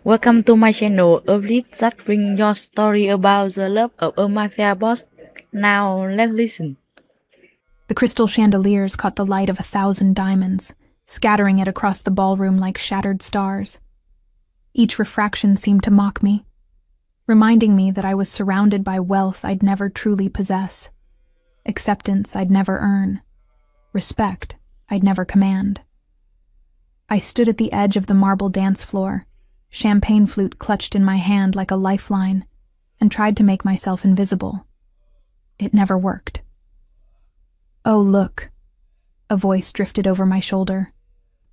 Welcome to my channel, a vlog that brings your story about the love of a mafia boss. Now let's listen. The crystal chandeliers caught the light of 1,000 diamonds, scattering it across the ballroom like shattered stars. Each refraction seemed to mock me, reminding me that I was surrounded by wealth I'd never truly possess, acceptance I'd never earn, respect I'd never command. I stood at the edge of the marble dance floor, champagne flute clutched in my hand like a lifeline, and tried to make myself invisible. It never worked. "Oh, look," a voice drifted over my shoulder,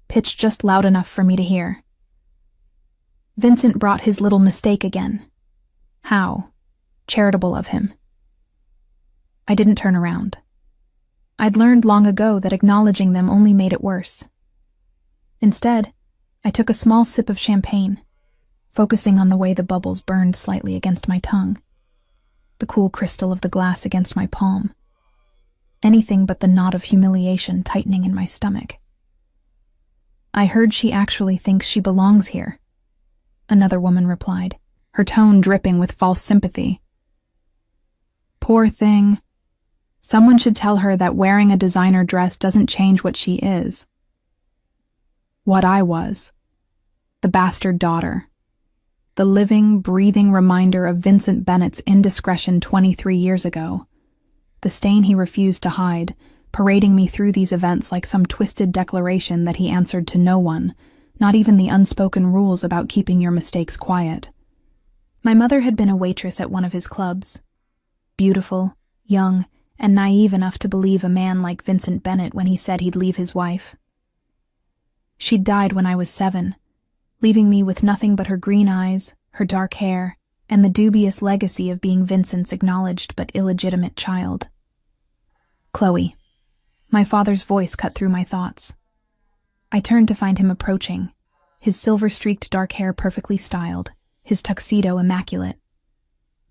pitched just loud enough for me to hear. Vincent brought his little mistake again. How charitable of him. I didn't turn around. I'd learned long ago that acknowledging them only made it worse. Instead, I took a small sip of champagne, focusing on the way the bubbles burned slightly against my tongue, the cool crystal of the glass against my palm, anything but the knot of humiliation tightening in my stomach. "I heard she actually thinks she belongs here," another woman replied, her tone dripping with false sympathy. "Poor thing. Someone should tell her that wearing a designer dress doesn't change what she is." What I was. The bastard daughter. The living, breathing reminder of Vincent Bennett's indiscretion 23 years ago. The stain he refused to hide, parading me through these events like some twisted declaration that he answered to no one, not even the unspoken rules about keeping your mistakes quiet. My mother had been a waitress at one of his clubs. Beautiful, young, and naive enough to believe a man like Vincent Bennett when he said he'd leave his wife. She'd died when I was 7, leaving me with nothing but her green eyes, her dark hair, and the dubious legacy of being Vincent's acknowledged but illegitimate child. "Chloe." My father's voice cut through my thoughts. I turned to find him approaching, his silver-streaked dark hair perfectly styled, his tuxedo immaculate.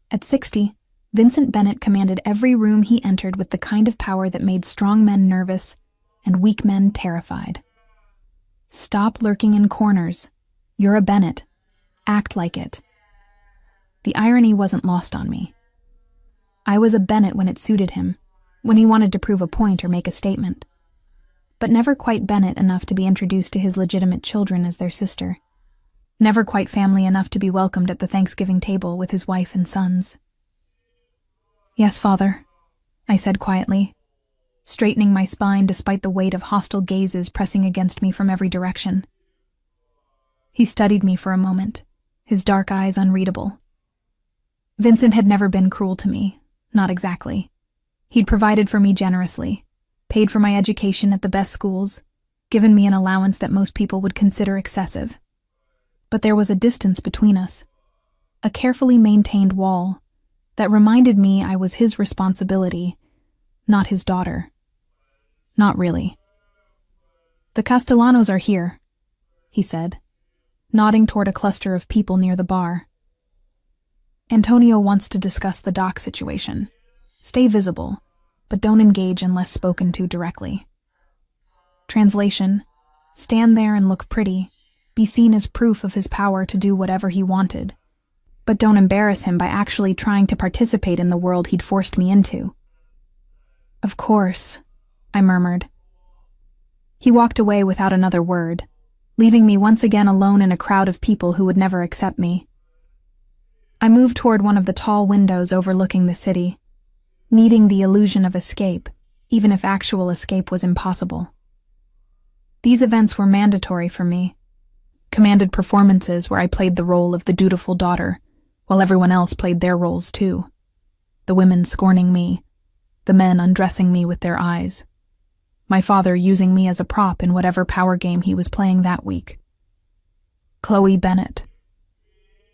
At 60, Vincent Bennett commanded every room he entered with the kind of power that made strong men nervous and weak men terrified. "Stop lurking in corners. You're a Bennett. Act like it." The irony wasn't lost on me. I was a Bennett when it suited him, when he wanted to prove a point or make a statement, but never quite Bennett enough to be introduced to his legitimate children as their sister. Never quite family enough to be welcomed at the Thanksgiving table with his wife and sons. "Yes, Father," I said quietly, straightening my spine despite the weight of hostile gazes pressing against me from every direction. He studied me for a moment, his dark eyes unreadable. Vincent had never been cruel to me, not exactly. He'd provided for me generously, paid for my education at the best schools, given me an allowance that most people would consider excessive. But there was a distance between us, a carefully maintained wall that reminded me I was his responsibility, not his daughter. Not really. "The Castellanos are here," he said, nodding toward a cluster of people near the bar. "Antonio wants to discuss the dock situation. Stay visible, but don't engage unless spoken to directly." Translation: stand there and look pretty, be seen as proof of his power to do whatever he wanted, but don't embarrass him by actually trying to participate in the world he'd forced me into. "Of course," I murmured. He walked away without another word, leaving me once again alone in a crowd of people who would never accept me. I moved toward one of the tall windows overlooking the city, needing the illusion of escape, even if actual escape was impossible. These events were mandatory for me, commanded performances where I played the role of the dutiful daughter, while everyone else played their roles too. The women scorning me, the men undressing me with their eyes, my father using me as a prop in whatever power game he was playing that week. Chloe Bennett.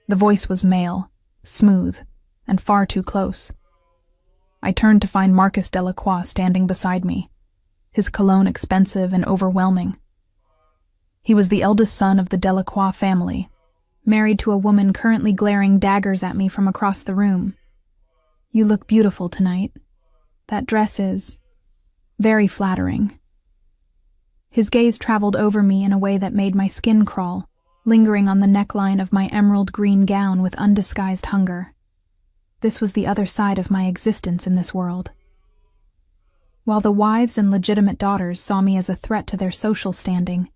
The voice was male, smooth, and far too close. I turned to find Marcus Delacroix standing beside me, his cologne expensive and overwhelming. He was the eldest son of the Delacroix family, married to a woman currently glaring daggers at me from across the room. "You look beautiful tonight. That dress is very flattering." His gaze traveled over me in a way that made my skin crawl, lingering on the neckline of my emerald green gown with undisguised hunger. This was the other side of my existence in this world. While the wives and legitimate daughters saw me as a threat to their social standing,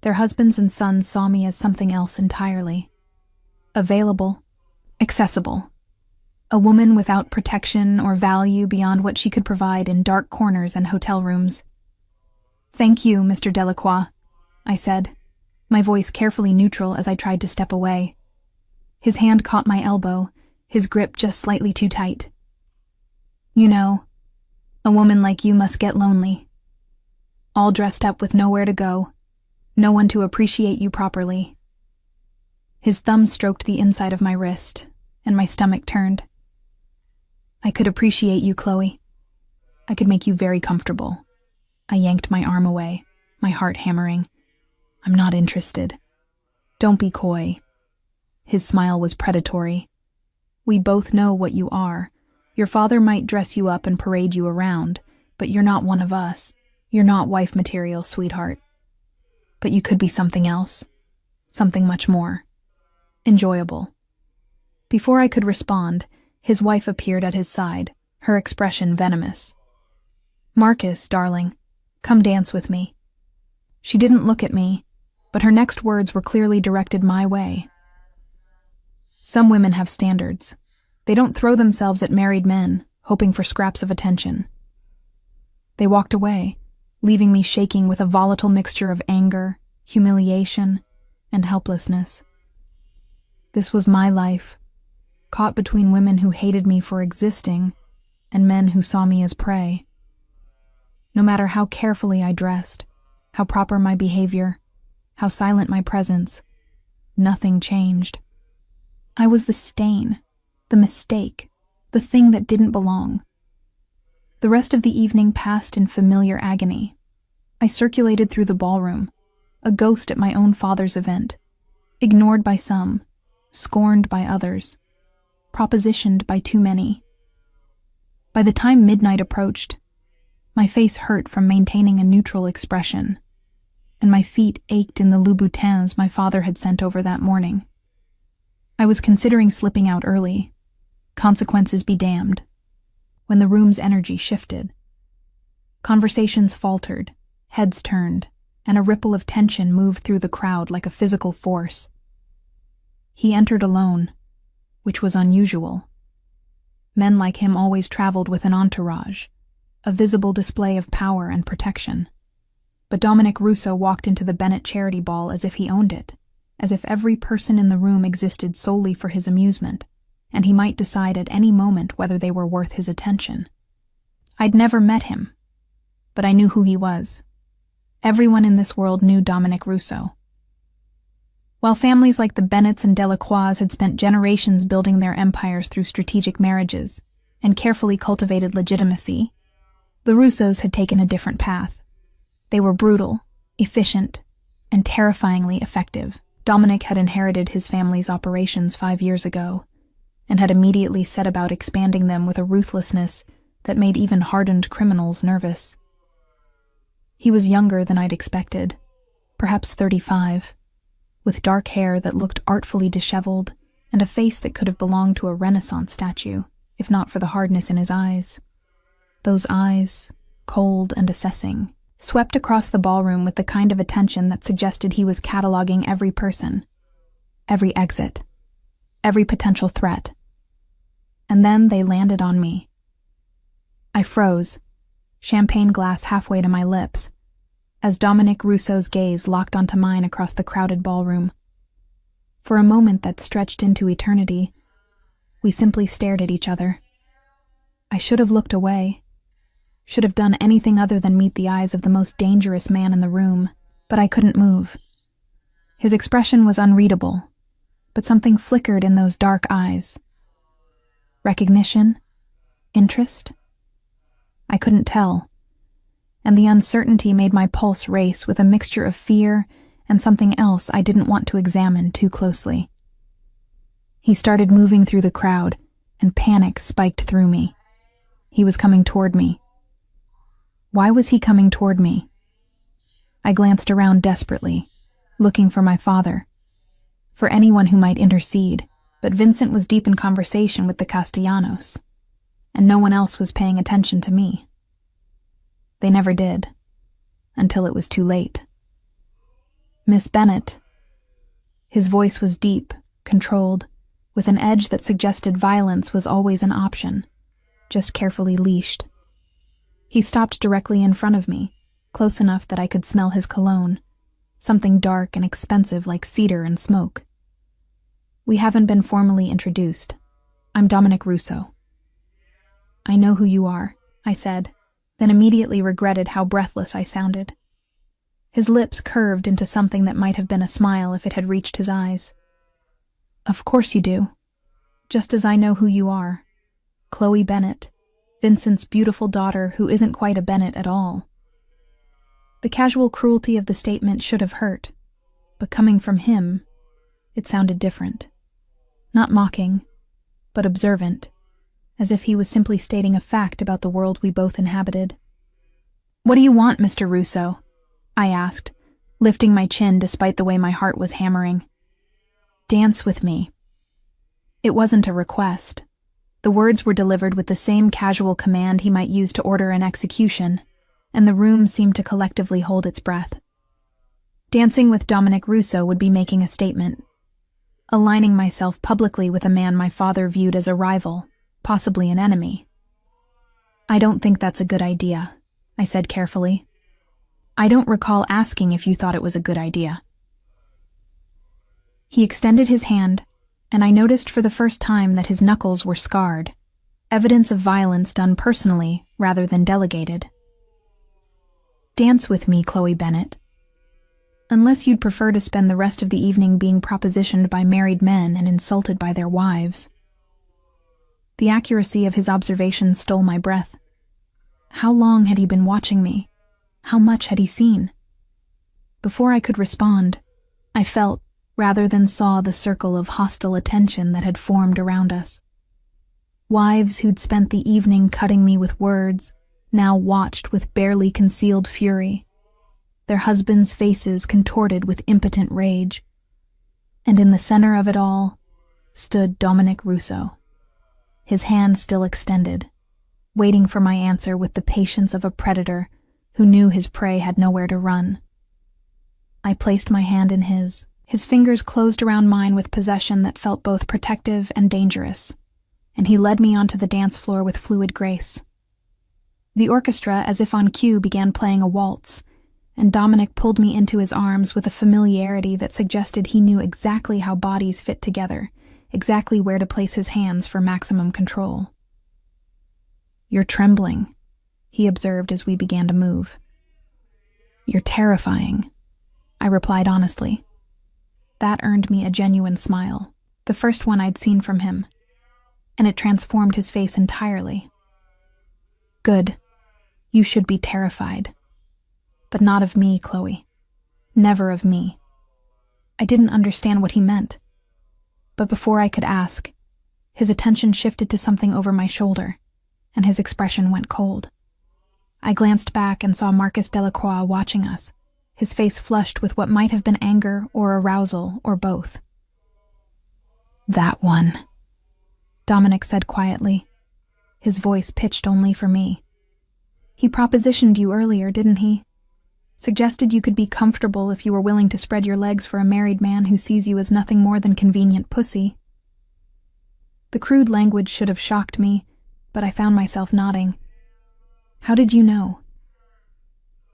their husbands and sons saw me as something else entirely. Available, accessible. A woman without protection or value beyond what she could provide in dark corners and hotel rooms. "Thank you, Mr. Delacroix," I said, my voice carefully neutral as I tried to step away. His hand caught my elbow, his grip just slightly too tight. "You know, a woman like you must get lonely. All dressed up with nowhere to go, no one to appreciate you properly." His thumb stroked the inside of my wrist, and my stomach turned. "I could appreciate you, Chloe. I could make you very comfortable." I yanked my arm away, my heart hammering. "I'm not interested. Don't be coy." His smile was predatory. "We both know what you are. Your father might dress you up and parade you around, but you're not one of us. You're not wife material, sweetheart. But you could be something else. Something much more enjoyable." Before I could respond, his wife appeared at his side, her expression venomous. "Marcus, darling, come dance with me." She didn't look at me, but her next words were clearly directed my way. Some women have standards. They don't throw themselves at married men, hoping for scraps of attention. They walked away, leaving me shaking with a volatile mixture of anger, humiliation, and helplessness. This was my life, caught between women who hated me for existing and men who saw me as prey. No matter how carefully I dressed, how proper my behavior, how silent my presence, nothing changed. I was the stain, the mistake, the thing that didn't belong. The rest of the evening passed in familiar agony. I circulated through the ballroom, a ghost at my own father's event, ignored by some, scorned by others, propositioned by too many. By the time midnight approached, my face hurt from maintaining a neutral expression, and my feet ached in the Louboutins my father had sent over that morning. I was considering slipping out early, consequences be damned, when the room's energy shifted. Conversations faltered, heads turned, and a ripple of tension moved through the crowd like a physical force. He entered alone, which was unusual. Men like him always traveled with an entourage, a visible display of power and protection. But Dominic Russo walked into the Bennett charity ball as if he owned it, as if every person in the room existed solely for his amusement, and he might decide at any moment whether they were worth his attention. I'd never met him, but I knew who he was. Everyone in this world knew Dominic Russo. While families like the Bennetts and Delacroix had spent generations building their empires through strategic marriages and carefully cultivated legitimacy, the Russos had taken a different path. They were brutal, efficient, and terrifyingly effective. Dominic had inherited his family's operations 5 years ago, and had immediately set about expanding them with a ruthlessness that made even hardened criminals nervous. He was younger than I'd expected, perhaps 35, with dark hair that looked artfully disheveled and a face that could have belonged to a Renaissance statue, if not for the hardness in his eyes. Those eyes, cold and assessing, swept across the ballroom with the kind of attention that suggested he was cataloging every person, every exit, every potential threat. And then they landed on me. I froze, champagne glass halfway to my lips, as Dominic Russo's gaze locked onto mine across the crowded ballroom. For a moment that stretched into eternity, we simply stared at each other. I should have looked away, should have done anything other than meet the eyes of the most dangerous man in the room, but I couldn't move. His expression was unreadable, but something flickered in those dark eyes. Recognition? Interest? I couldn't tell, and the uncertainty made my pulse race with a mixture of fear and something else I didn't want to examine too closely. He started moving through the crowd, and panic spiked through me. He was coming toward me. Why was he coming toward me? I glanced around desperately, looking for my father, for anyone who might intercede, but Vincent was deep in conversation with the Castellanos, and no one else was paying attention to me. They never did, until it was too late. Miss Bennet. His voice was deep, controlled, with an edge that suggested violence was always an option, just carefully leashed. He stopped directly in front of me, close enough that I could smell his cologne, something dark and expensive like cedar and smoke. We haven't been formally introduced. I'm Dominic Russo. I know who you are, I said, then immediately regretted how breathless I sounded. His lips curved into something that might have been a smile if it had reached his eyes. Of course you do. Just as I know who you are. Chloe Bennet, Vincent's beautiful daughter who isn't quite a Bennet at all. The casual cruelty of the statement should have hurt, but coming from him, it sounded different. Not mocking, but observant, as if he was simply stating a fact about the world we both inhabited. What do you want, Mr. Russo? I asked, lifting my chin despite the way my heart was hammering. Dance with me. It wasn't a request. The words were delivered with the same casual command he might use to order an execution, and the room seemed to collectively hold its breath. Dancing with Dominic Russo would be making a statement, aligning myself publicly with a man my father viewed as a rival, possibly an enemy. I don't think that's a good idea, I said carefully. I don't recall asking if you thought it was a good idea. He extended his hand, and I noticed for the first time that his knuckles were scarred, evidence of violence done personally rather than delegated. Dance with me, Chloe Bennet. Unless you'd prefer to spend the rest of the evening being propositioned by married men and insulted by their wives. The accuracy of his observation stole my breath. How long had he been watching me? How much had he seen? Before I could respond, I felt, rather than saw, the circle of hostile attention that had formed around us. Wives who'd spent the evening cutting me with words now watched with barely concealed fury, their husbands' faces contorted with impotent rage. And in the center of it all stood Dominic Russo, his hand still extended, waiting for my answer with the patience of a predator who knew his prey had nowhere to run. I placed my hand in his fingers closed around mine with possession that felt both protective and dangerous, and he led me onto the dance floor with fluid grace. The orchestra, as if on cue, began playing a waltz, and Dominic pulled me into his arms with a familiarity that suggested he knew exactly how bodies fit together, exactly where to place his hands for maximum control. You're trembling, he observed as we began to move. You're terrifying, I replied honestly. That earned me a genuine smile, the first one I'd seen from him, and it transformed his face entirely. Good. You should be terrified. But not of me, Chloe. Never of me. I didn't understand what he meant. But before I could ask, his attention shifted to something over my shoulder, and his expression went cold. I glanced back and saw Marcus Delacroix watching us, his face flushed with what might have been anger or arousal or both. That one, Dominic said quietly, his voice pitched only for me. He propositioned you earlier, didn't he? Suggested you could be comfortable if you were willing to spread your legs for a married man who sees you as nothing more than convenient pussy. The crude language should have shocked me, but I found myself nodding. How did you know?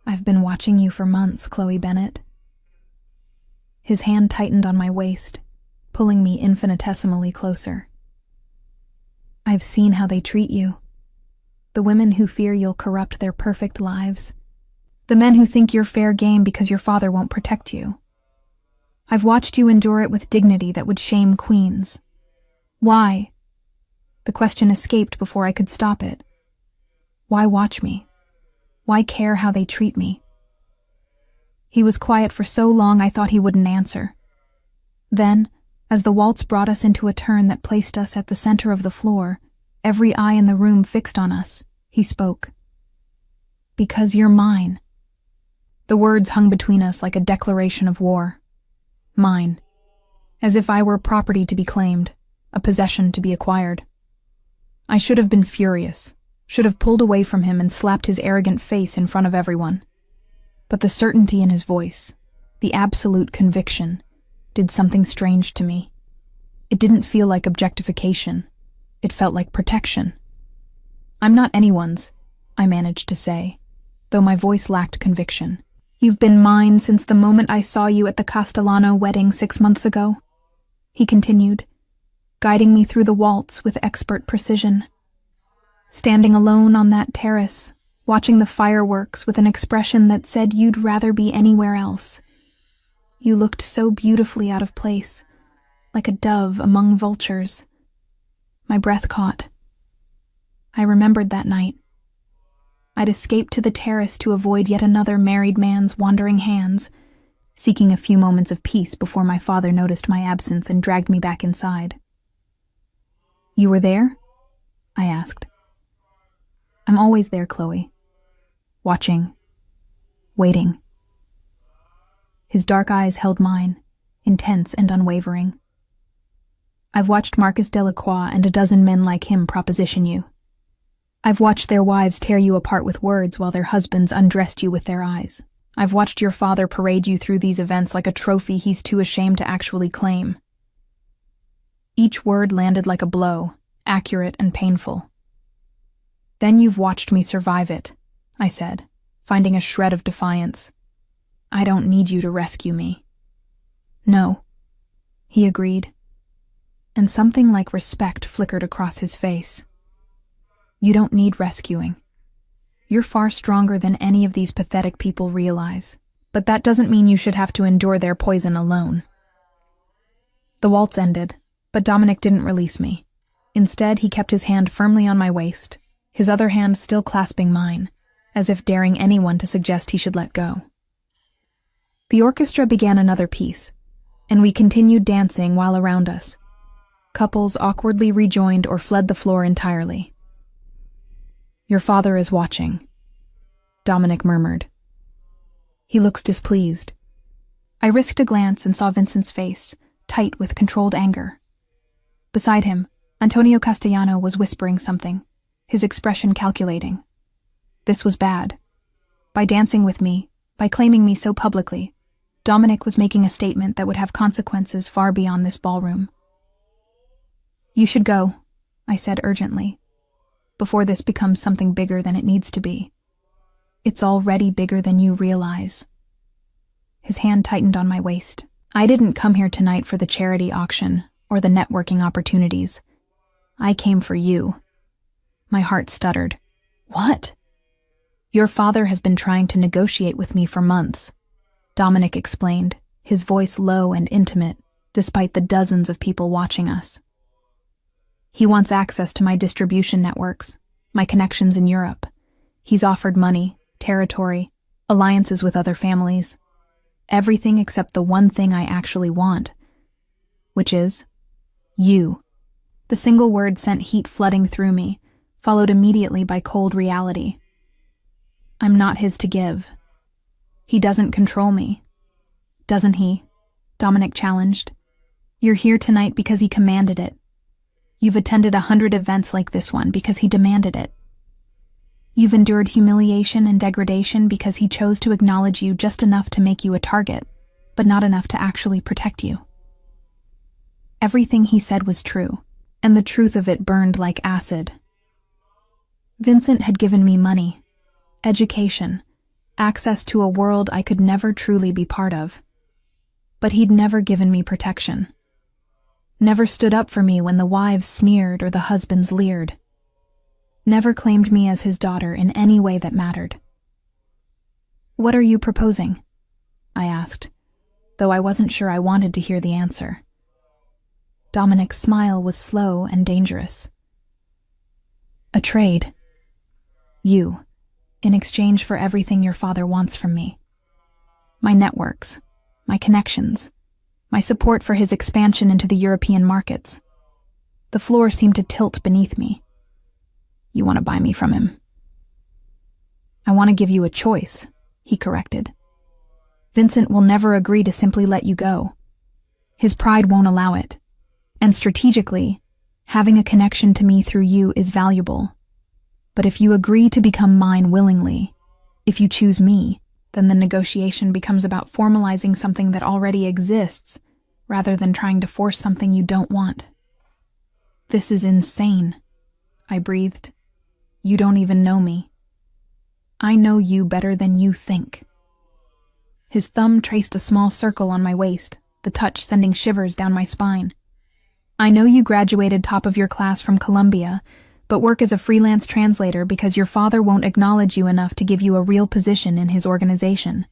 I've been watching you for months, Chloe Bennet. His hand tightened on my waist, pulling me infinitesimally closer. I've seen how they treat you. The women who fear you'll corrupt their perfect lives. The men who think you're fair game because your father won't protect you. I've watched you endure it with dignity that would shame queens. Why? The question escaped before I could stop it. Why watch me? Why care how they treat me? He was quiet for so long I thought he wouldn't answer. Then, as the waltz brought us into a turn that placed us at the center of the floor, every eye in the room fixed on us, he spoke. Because you're mine. The words hung between us like a declaration of war. Mine. as if I were property to be claimed, a possession to be acquired. I should have been furious, should have pulled away from him and slapped his arrogant face in front of everyone. But the certainty in his voice, the absolute conviction, did something strange to me. It didn't feel like objectification. It felt like protection. "I'm not anyone's," I managed to say, though my voice lacked conviction. "You've been mine since the moment I saw you at the Castellano wedding 6 months ago," he continued, guiding me through the waltz with expert precision. "Standing alone on that terrace, watching the fireworks with an expression that said you'd rather be anywhere else. You looked so beautifully out of place, like a dove among vultures." My breath caught. I remembered that night. I'd escaped to the terrace to avoid yet another married man's wandering hands, seeking a few moments of peace before my father noticed my absence and dragged me back inside. "You were there?" I asked. "I'm always there, Chloe. Watching. Waiting." His dark eyes held mine, intense and unwavering. "I've watched Marcus Delacroix and a dozen men like him proposition you. I've watched their wives tear you apart with words while their husbands undressed you with their eyes. I've watched your father parade you through these events like a trophy he's too ashamed to actually claim." Each word landed like a blow, accurate and painful. "Then you've watched me survive it," I said, finding a shred of defiance. "I don't need you to rescue me." "No," he agreed, and something like respect flickered across his face. "You don't need rescuing. You're far stronger than any of these pathetic people realize, but that doesn't mean you should have to endure their poison alone." The waltz ended, but Dominic didn't release me. Instead, he kept his hand firmly on my waist, his other hand still clasping mine, as if daring anyone to suggest he should let go. The orchestra began another piece, and we continued dancing while around us. Couples awkwardly rejoined or fled the floor entirely. "Your father is watching," Dominic murmured. "He looks displeased." I risked a glance and saw Vincent's face, tight with controlled anger. Beside him, Antonio Castellano was whispering something, his expression calculating. This was bad. By dancing with me, by claiming me so publicly, Dominic was making a statement that would have consequences far beyond this ballroom. "You should go," I said urgently, "before this becomes something bigger than it needs to be. It's already bigger than you realize." His hand tightened on my waist. "I didn't come here tonight for the charity auction or the networking opportunities. I came for you." My heart stuttered. "What?" "Your father has been trying to negotiate with me for months," Dominic explained, his voice low and intimate, despite the dozens of people watching us. "He wants access to my distribution networks, my connections in Europe. He's offered money, territory, alliances with other families. Everything except the one thing I actually want, which is you." The single word sent heat flooding through me, followed immediately by cold reality. "I'm not his to give. He doesn't control me." "Doesn't he?" Dominic challenged. "You're here tonight because he commanded it. You've attended 100 events like this one because he demanded it. You've endured humiliation and degradation because he chose to acknowledge you just enough to make you a target, but not enough to actually protect you." Everything he said was true, and the truth of it burned like acid. Vincent had given me money, education, access to a world I could never truly be part of. But he'd never given me protection. Never stood up for me when the wives sneered or the husbands leered. Never claimed me as his daughter in any way that mattered. "What are you proposing?" I asked, though I wasn't sure I wanted to hear the answer. Dominic's smile was slow and dangerous. "A trade. You, in exchange for everything your father wants from me. My networks, my connections, my support for his expansion into the European markets." The floor seemed to tilt beneath me. "You want to buy me from him?" "I want to give you a choice," he corrected. "Vincent will never agree to simply let you go. His pride won't allow it. And strategically, having a connection to me through you is valuable. But if you agree to become mine willingly, if you choose me, then the negotiation becomes about formalizing something that already exists, rather than trying to force something you don't want. This is insane, I breathed. You don't even know me. I know you better than you think. His thumb traced a small circle on my waist, the touch sending shivers down my spine. I know you graduated top of your class from Columbia, but work as a freelance translator because your father won't acknowledge you enough to give you a real position in his organization.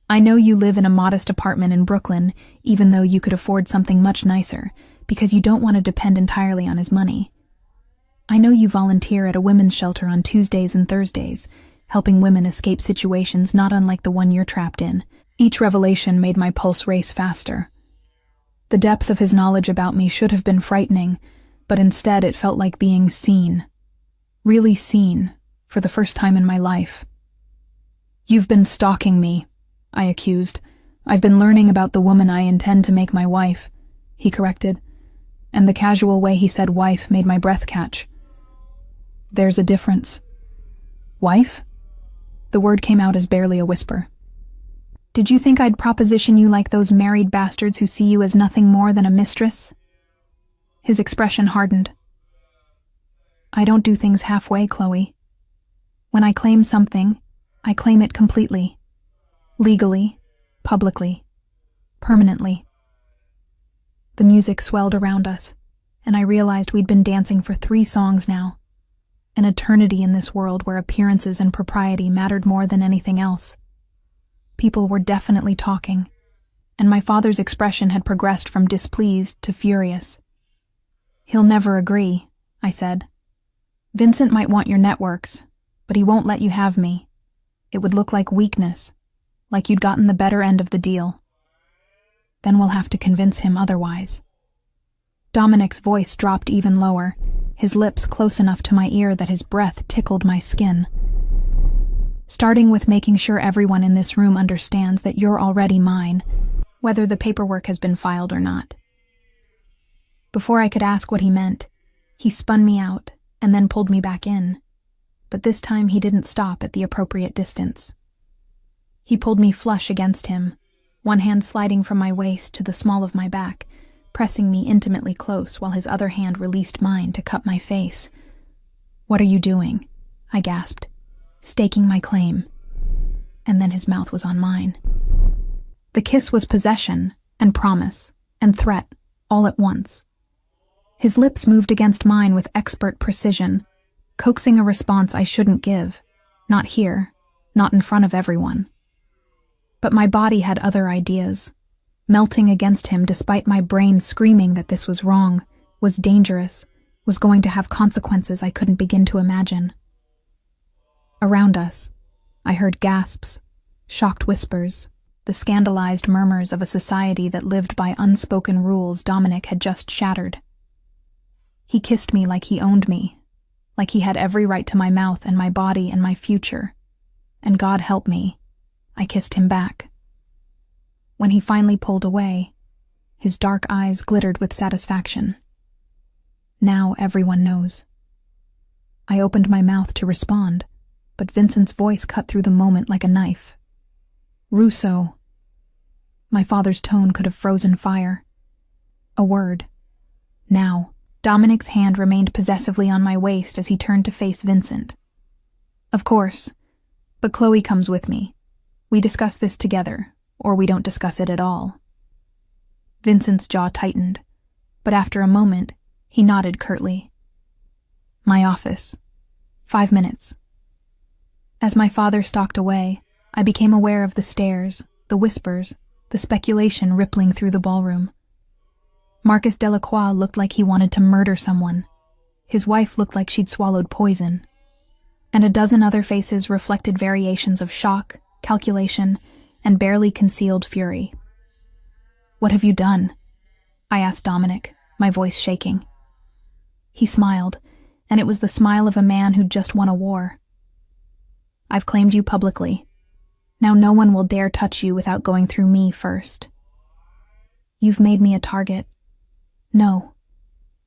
I know you live in a modest apartment in Brooklyn, even though you could afford something much nicer, because you don't want to depend entirely on his money. I know you volunteer at a women's shelter on Tuesdays and Thursdays, helping women escape situations not unlike the one you're trapped in. Each revelation made my pulse race faster. The depth of his knowledge about me should have been frightening, but instead it felt like being seen. Really seen, for the first time in my life. You've been stalking me, I accused. I've been learning about the woman I intend to make my wife, he corrected, and the casual way he said wife made my breath catch. There's a difference. Wife? The word came out as barely a whisper. Did you think I'd proposition you like those married bastards who see you as nothing more than a mistress? His expression hardened. I don't do things halfway, Chloe. When I claim something, I claim it completely. Legally, publicly, permanently. The music swelled around us, and I realized we'd been dancing for 3 songs now. An eternity in this world where appearances and propriety mattered more than anything else. People were definitely talking, and my father's expression had progressed from displeased to furious. He'll never agree, I said. Vincent might want your networks, but he won't let you have me. It would look like weakness, like you'd gotten the better end of the deal. Then we'll have to convince him otherwise. Dominic's voice dropped even lower, his lips close enough to my ear that his breath tickled my skin. Starting with making sure everyone in this room understands that you're already mine, whether the paperwork has been filed or not. Before I could ask what he meant, he spun me out and then pulled me back in, but this time he didn't stop at the appropriate distance. He pulled me flush against him, one hand sliding from my waist to the small of my back, pressing me intimately close while his other hand released mine to cup my face. What are you doing? I gasped, staking my claim. And then his mouth was on mine. The kiss was possession and promise and threat all at once. His lips moved against mine with expert precision, coaxing a response I shouldn't give, not here, not in front of everyone. But my body had other ideas, melting against him despite my brain screaming that this was wrong, was dangerous, was going to have consequences I couldn't begin to imagine. Around us, I heard gasps, shocked whispers, the scandalized murmurs of a society that lived by unspoken rules Dominic had just shattered. He kissed me like he owned me, like he had every right to my mouth and my body and my future. And God help me, I kissed him back. When he finally pulled away, his dark eyes glittered with satisfaction. Now everyone knows. I opened my mouth to respond, but Vincent's voice cut through the moment like a knife. Russo. My father's tone could have frozen fire. A word. Now. Dominic's hand remained possessively on my waist as he turned to face Vincent. Of course, but Chloe comes with me. We discuss this together, or we don't discuss it at all. Vincent's jaw tightened, but after a moment, he nodded curtly. My office. 5 minutes. As my father stalked away, I became aware of the stares, the whispers, the speculation rippling through the ballroom. Marcus Delacroix looked like he wanted to murder someone. His wife looked like she'd swallowed poison. And a dozen other faces reflected variations of shock, calculation, and barely concealed fury. What have you done? I asked Dominic, my voice shaking. He smiled, and it was the smile of a man who'd just won a war. I've claimed you publicly. Now no one will dare touch you without going through me first. You've made me a target. No,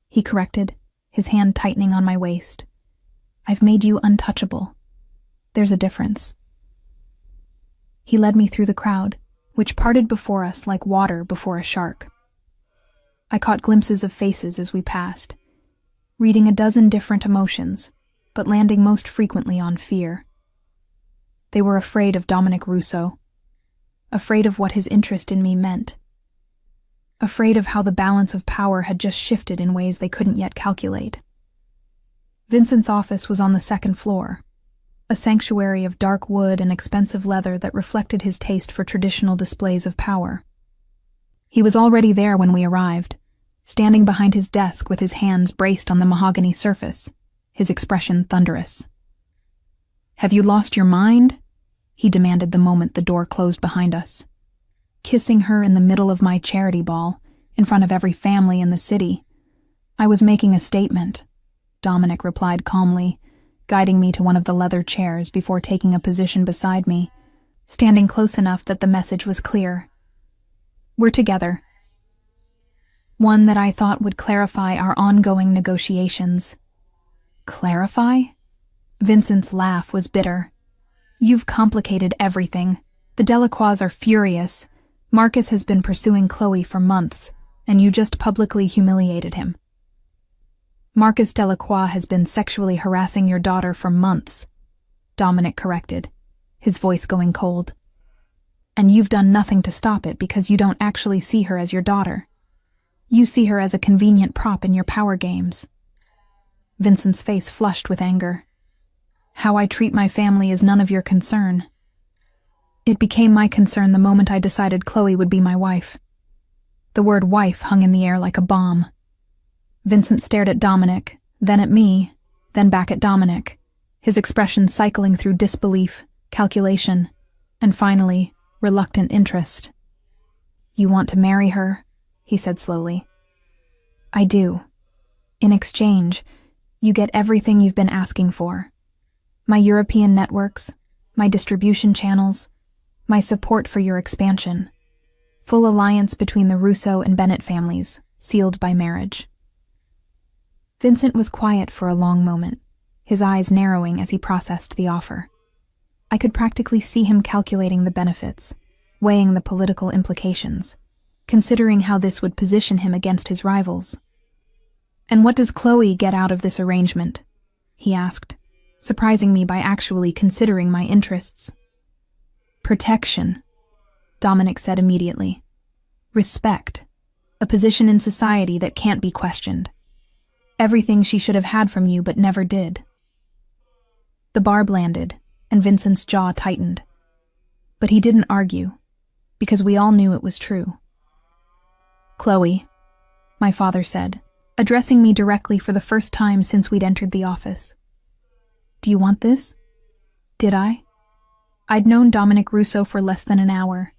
he corrected, his hand tightening on my waist. I've made you untouchable. There's a difference. He led me through the crowd, which parted before us like water before a shark. I caught glimpses of faces as we passed, reading a dozen different emotions, but landing most frequently on fear. They were afraid of Dominic Russo, afraid of what his interest in me meant, afraid of how the balance of power had just shifted in ways they couldn't yet calculate. Vincent's office was on the second floor, a sanctuary of dark wood and expensive leather that reflected his taste for traditional displays of power. He was already there when we arrived, standing behind his desk with his hands braced on the mahogany surface, his expression thunderous. "Have you lost your mind?" he demanded the moment the door closed behind us. Kissing her in the middle of my charity ball, in front of every family in the city. I was making a statement, Dominic replied calmly, guiding me to one of the leather chairs before taking a position beside me, standing close enough that the message was clear. We're together. One that I thought would clarify our ongoing negotiations. Clarify? Vincent's laugh was bitter. You've complicated everything. The Delacroix are furious. Marcus has been pursuing Chloe for months, and you just publicly humiliated him. Marcus Delacroix has been sexually harassing your daughter for months, Dominic corrected, his voice going cold. And you've done nothing to stop it because you don't actually see her as your daughter. You see her as a convenient prop in your power games. Vincent's face flushed with anger. How I treat my family is none of your concern. It became my concern the moment I decided Chloe would be my wife. The word wife hung in the air like a bomb. Vincent stared at Dominic, then at me, then back at Dominic, his expression cycling through disbelief, calculation, and finally, reluctant interest. You want to marry her? He said slowly. I do. In exchange, you get everything you've been asking for. My European networks, my distribution channels, my support for your expansion. Full alliance between the Russo and Bennett families, sealed by marriage. Vincent was quiet for a long moment, his eyes narrowing as he processed the offer. I could practically see him calculating the benefits, weighing the political implications, considering how this would position him against his rivals. And what does Chloe get out of this arrangement? He asked, surprising me by actually considering my interests. Protection, Dominic said immediately. Respect, a position in society that can't be questioned. Everything she should have had from you but never did. The barb landed, and Vincent's jaw tightened. But he didn't argue, because we all knew it was true. Chloe, my father said, addressing me directly for the first time since we'd entered the office. Do you want this? Did I? I'd known Dominic Russo for less than an hour.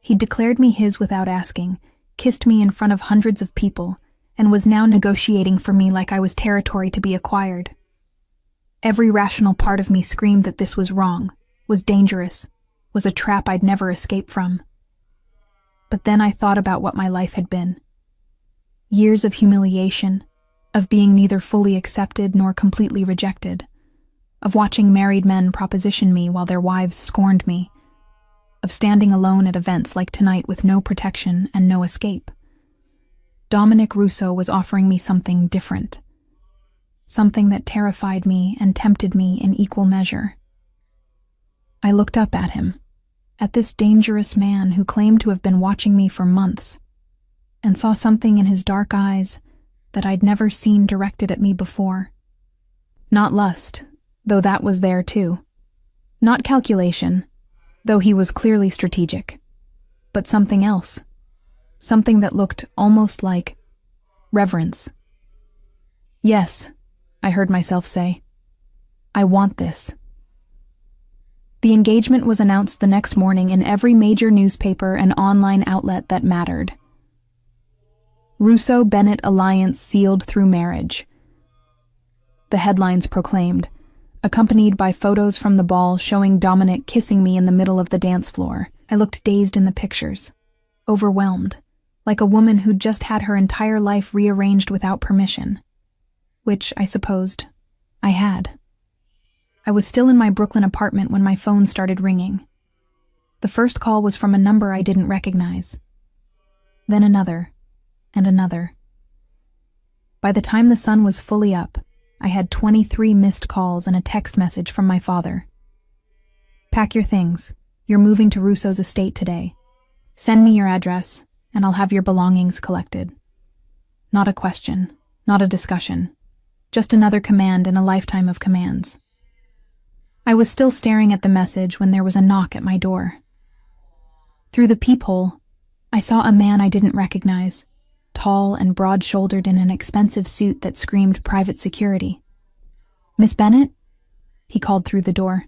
He'd declared me his without asking, kissed me in front of hundreds of people, and was now negotiating for me like I was territory to be acquired. Every rational part of me screamed that this was wrong, was dangerous, was a trap I'd never escape from. But then I thought about what my life had been. Years of humiliation, of being neither fully accepted nor completely rejected, of watching married men proposition me while their wives scorned me, of standing alone at events like tonight with no protection and no escape. Dominic Russo was offering me something different, something that terrified me and tempted me in equal measure. I looked up at him, at this dangerous man who claimed to have been watching me for months, and saw something in his dark eyes that I'd never seen directed at me before. Not lust, though that was there too. Not calculation, though he was clearly strategic. But something else. Something that looked almost like reverence. Yes, I heard myself say. I want this. The engagement was announced the next morning in every major newspaper and online outlet that mattered. Russo-Bennett alliance sealed through marriage. The headlines proclaimed, accompanied by photos from the ball showing Dominic kissing me in the middle of the dance floor. I looked dazed in the pictures, overwhelmed, like a woman who'd just had her entire life rearranged without permission, which I supposed I had. I was still in my Brooklyn apartment when my phone started ringing. The first call was from a number I didn't recognize. Then another, and another. By the time the sun was fully up, I had 23 missed calls and a text message from my father. "Pack your things. You're moving to Russo's estate today. Send me your address, and I'll have your belongings collected." Not a question, not a discussion. Just another command in a lifetime of commands. I was still staring at the message when there was a knock at my door. Through the peephole, I saw a man I didn't recognize, tall and broad-shouldered in an expensive suit that screamed private security. "Miss Bennett?" He called through the door.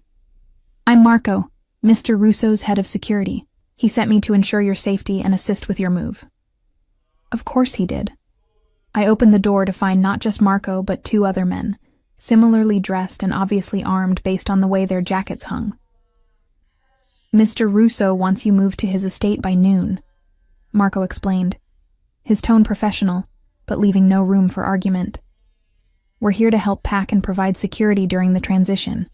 "I'm Marco, Mr. Russo's head of security. He sent me to ensure your safety and assist with your move." Of course he did. I opened the door to find not just Marco but 2 other men, similarly dressed and obviously armed based on the way their jackets hung. "Mr. Russo wants you moved to his estate by noon," Marco explained, his tone professional, but leaving no room for argument. "We're here to help pack and provide security during the transition."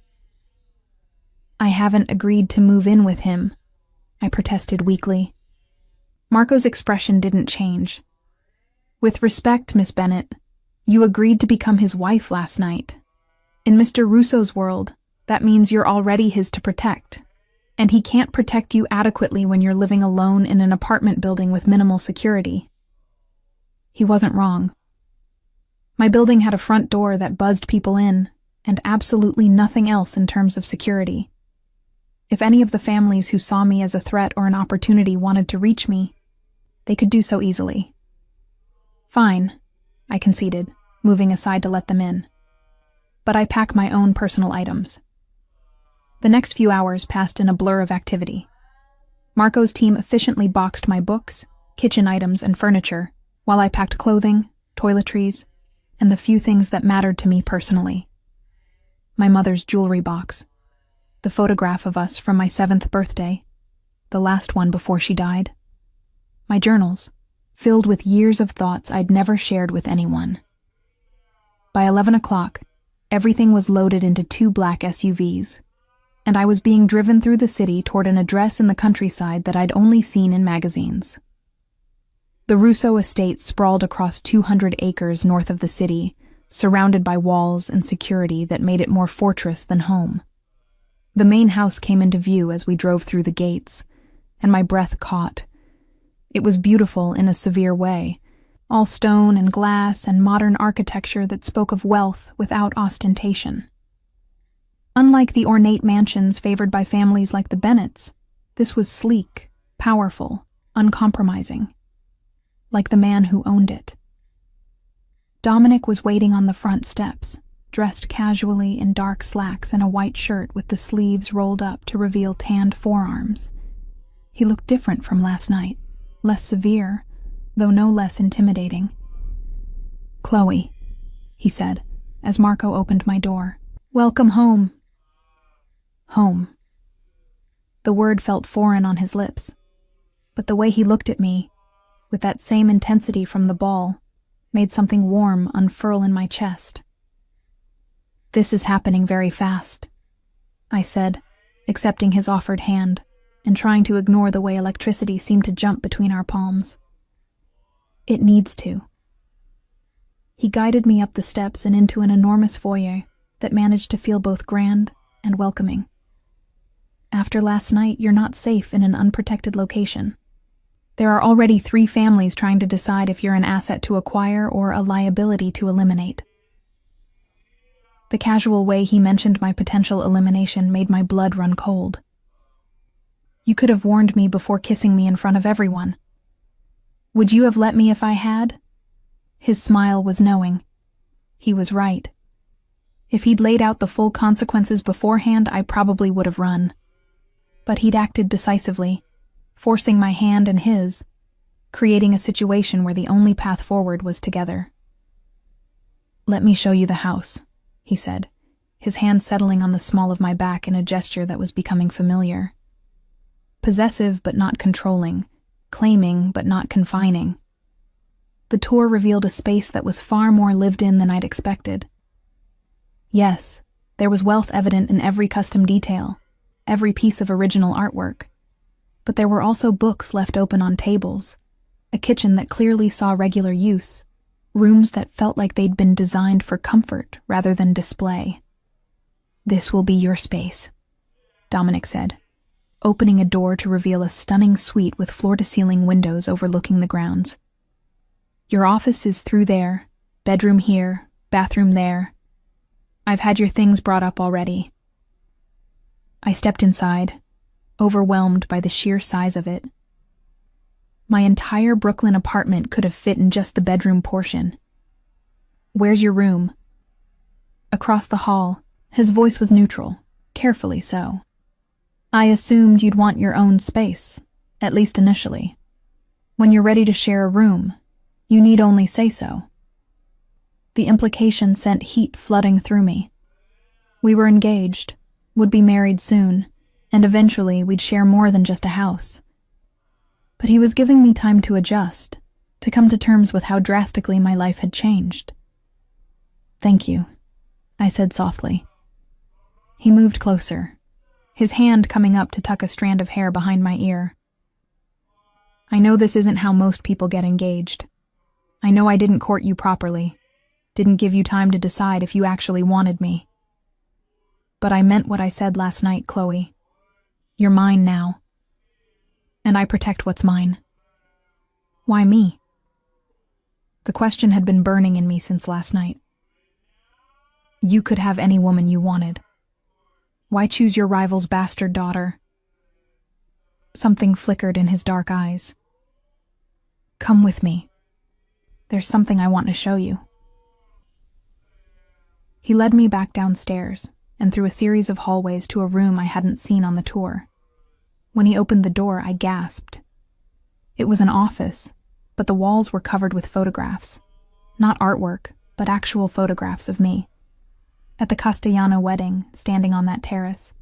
"I haven't agreed to move in with him," I protested weakly. Marco's expression didn't change. "With respect, Miss Bennett, you agreed to become his wife last night. In Mr. Russo's world, that means you're already his to protect, and he can't protect you adequately when you're living alone in an apartment building with minimal security." He wasn't wrong. My building had a front door that buzzed people in, and absolutely nothing else in terms of security. If any of the families who saw me as a threat or an opportunity wanted to reach me, they could do so easily. "Fine," I conceded, moving aside to let them in. "But I pack my own personal items." The next few hours passed in a blur of activity. Marco's team efficiently boxed my books, kitchen items, and furniture, while I packed clothing, toiletries, and the few things that mattered to me personally. My mother's jewelry box, the photograph of us from my 7th birthday, the last one before she died, my journals, filled with years of thoughts I'd never shared with anyone. By 11 o'clock, everything was loaded into 2 black SUVs, and I was being driven through the city toward an address in the countryside that I'd only seen in magazines. The Russo estate sprawled across 200 acres north of the city, surrounded by walls and security that made it more fortress than home. The main house came into view as we drove through the gates, and my breath caught. It was beautiful in a severe way, all stone and glass and modern architecture that spoke of wealth without ostentation. Unlike the ornate mansions favored by families like the Bennetts, this was sleek, powerful, uncompromising, like the man who owned it. Dominic was waiting on the front steps, dressed casually in dark slacks and a white shirt with the sleeves rolled up to reveal tanned forearms. He looked different from last night, less severe, though no less intimidating. "Chloe," he said, as Marco opened my door. "Welcome home." Home. The word felt foreign on his lips, but the way he looked at me, with that same intensity from the ball, made something warm unfurl in my chest. "This is happening very fast," I said, accepting his offered hand and trying to ignore the way electricity seemed to jump between our palms. "It needs to." He guided me up the steps and into an enormous foyer that managed to feel both grand and welcoming. "After last night, you're not safe in an unprotected location. There are already 3 families trying to decide if you're an asset to acquire or a liability to eliminate." The casual way he mentioned my potential elimination made my blood run cold. "You could have warned me before kissing me in front of everyone. Would you have let me if I had?" His smile was knowing. He was right. If he'd laid out the full consequences beforehand, I probably would have run. But he'd acted decisively, forcing my hand in his, creating a situation where the only path forward was together. "Let me show you the house," he said, his hand settling on the small of my back in a gesture that was becoming familiar. Possessive but not controlling, claiming but not confining. The tour revealed a space that was far more lived in than I'd expected. Yes, there was wealth evident in every custom detail, every piece of original artwork. But there were also books left open on tables, a kitchen that clearly saw regular use, rooms that felt like they'd been designed for comfort rather than display. "This will be your space," Dominic said, opening a door to reveal a stunning suite with floor-to-ceiling windows overlooking the grounds. "Your office is through there, bedroom here, bathroom there. I've had your things brought up already." I stepped inside, overwhelmed by the sheer size of it. My entire Brooklyn apartment could have fit in just the bedroom portion. "Where's your room?" Across the hall, his voice was neutral, carefully so. "I assumed you'd want your own space, at least initially. When you're ready to share a room, you need only say so." The implication sent heat flooding through me. We were engaged, would be married soon, and eventually we'd share more than just a house. But he was giving me time to adjust, to come to terms with how drastically my life had changed. "Thank you," I said softly. He moved closer, his hand coming up to tuck a strand of hair behind my ear. "I know this isn't how most people get engaged. I know I didn't court you properly, didn't give you time to decide if you actually wanted me. But I meant what I said last night, Chloe. You're mine now. And I protect what's mine." "Why me?" The question had been burning in me since last night. "You could have any woman you wanted. Why choose your rival's bastard daughter?" Something flickered in his dark eyes. "Come with me. There's something I want to show you." He led me back downstairs and through a series of hallways to a room I hadn't seen on the tour. When he opened the door, I gasped. It was an office, but the walls were covered with photographs. Not artwork, but actual photographs of me. At the Castellano wedding, standing on that terrace.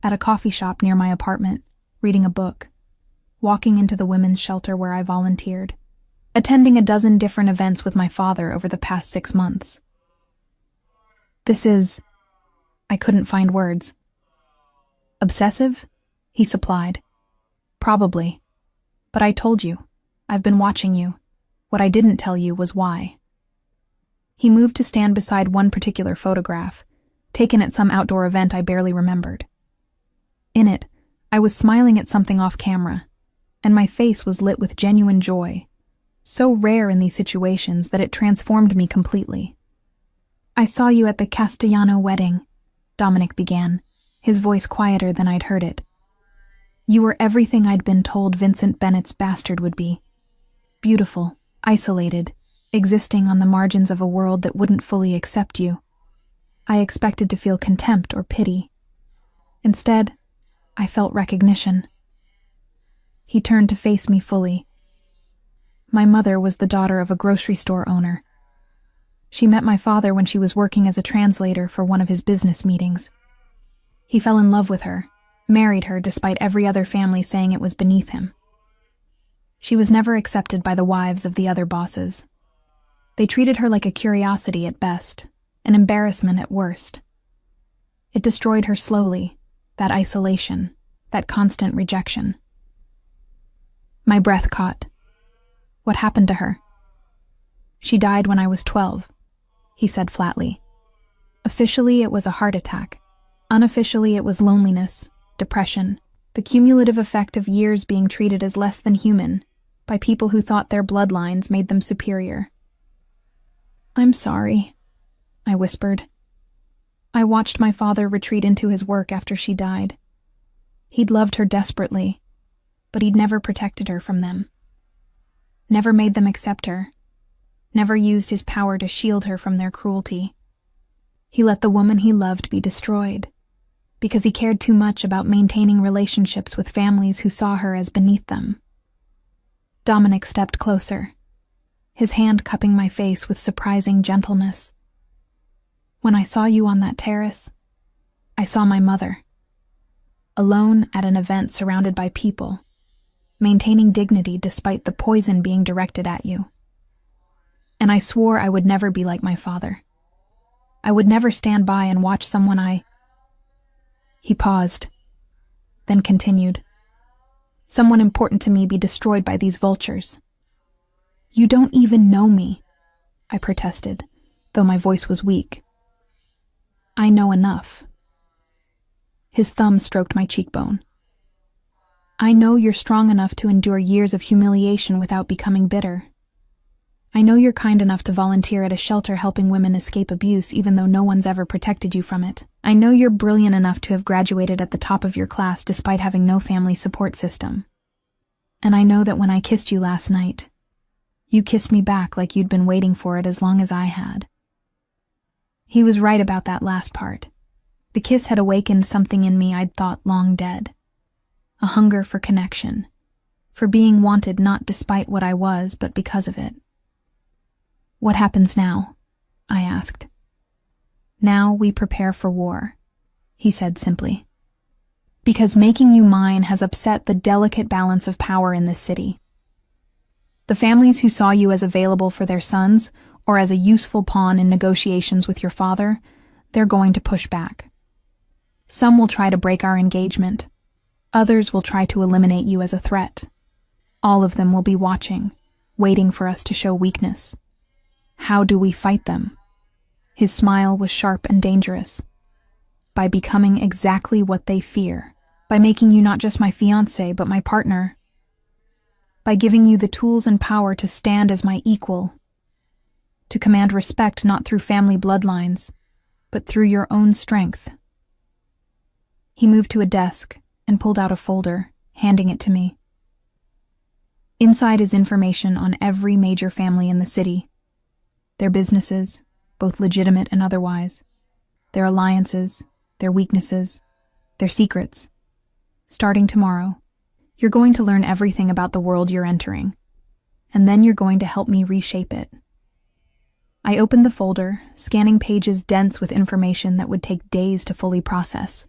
At a coffee shop near my apartment, reading a book. Walking into the women's shelter where I volunteered. Attending a dozen different events with my father over the past 6 months. This is... I couldn't find words. "Obsessive?" he supplied. "Probably. But I told you. I've been watching you. What I didn't tell you was why." He moved to stand beside one particular photograph, taken at some outdoor event I barely remembered. In it, I was smiling at something off camera, and my face was lit with genuine joy, so rare in these situations that it transformed me completely. "I saw you at the Castellano wedding," Dominic began, his voice quieter than I'd heard it. "You were everything I'd been told Vincent Bennett's bastard would be. Beautiful, isolated, existing on the margins of a world that wouldn't fully accept you. I expected to feel contempt or pity. Instead, I felt recognition." He turned to face me fully. My mother was the daughter of a grocery store owner. She met my father when she was working as a translator for one of his business meetings. He fell in love with her, married her despite every other family saying it was beneath him. She was never accepted by the wives of the other bosses. They treated her like a curiosity at best, an embarrassment at worst. It destroyed her slowly, that isolation, that constant rejection. My breath caught. What happened to her? "She died when I was 12, he said flatly. Officially, it was a heart attack. Unofficially, it was loneliness, depression, the cumulative effect of years being treated as less than human by people who thought their bloodlines made them superior." "I'm sorry," I whispered. I watched my father retreat into his work after she died. He'd loved her desperately, but he'd never protected her from them. Never made them accept her. Never used his power to shield her from their cruelty. He let the woman he loved be destroyed, because he cared too much about maintaining relationships with families who saw her as beneath them. Dominic stepped closer, his hand cupping my face with surprising gentleness. "When I saw you on that terrace, I saw my mother. Alone at an event surrounded by people, maintaining dignity despite the poison being directed at you. And I swore I would never be like my father. I would never stand by and watch someone He paused, then continued. Someone important to me be destroyed by these vultures. You don't even know me, I protested, though my voice was weak. I know enough. His thumb stroked my cheekbone. I know you're strong enough to endure years of humiliation without becoming bitter. I know you're kind enough to volunteer at a shelter helping women escape abuse even though no one's ever protected you from it. I know you're brilliant enough to have graduated at the top of your class despite having no family support system. And I know that when I kissed you last night, you kissed me back like you'd been waiting for it as long as I had. He was right about that last part. The kiss had awakened something in me I'd thought long dead. A hunger for connection, for being wanted not despite what I was, but because of it. What happens now? I asked. Now we prepare for war, he said simply. Because making you mine has upset the delicate balance of power in this city. The families who saw you as available for their sons, or as a useful pawn in negotiations with your father, they're going to push back. Some will try to break our engagement. Others will try to eliminate you as a threat. All of them will be watching, waiting for us to show weakness. How do we fight them? His smile was sharp and dangerous. By becoming exactly what they fear. By making you not just my fiancé, but my partner. By giving you the tools and power to stand as my equal. To command respect not through family bloodlines, but through your own strength. He moved to a desk and pulled out a folder, handing it to me. Inside is information on every major family in the city. Their businesses, both legitimate and otherwise. Their alliances, their weaknesses, their secrets. Starting tomorrow, you're going to learn everything about the world you're entering, and then you're going to help me reshape it. I opened the folder, scanning pages dense with information that would take days to fully process.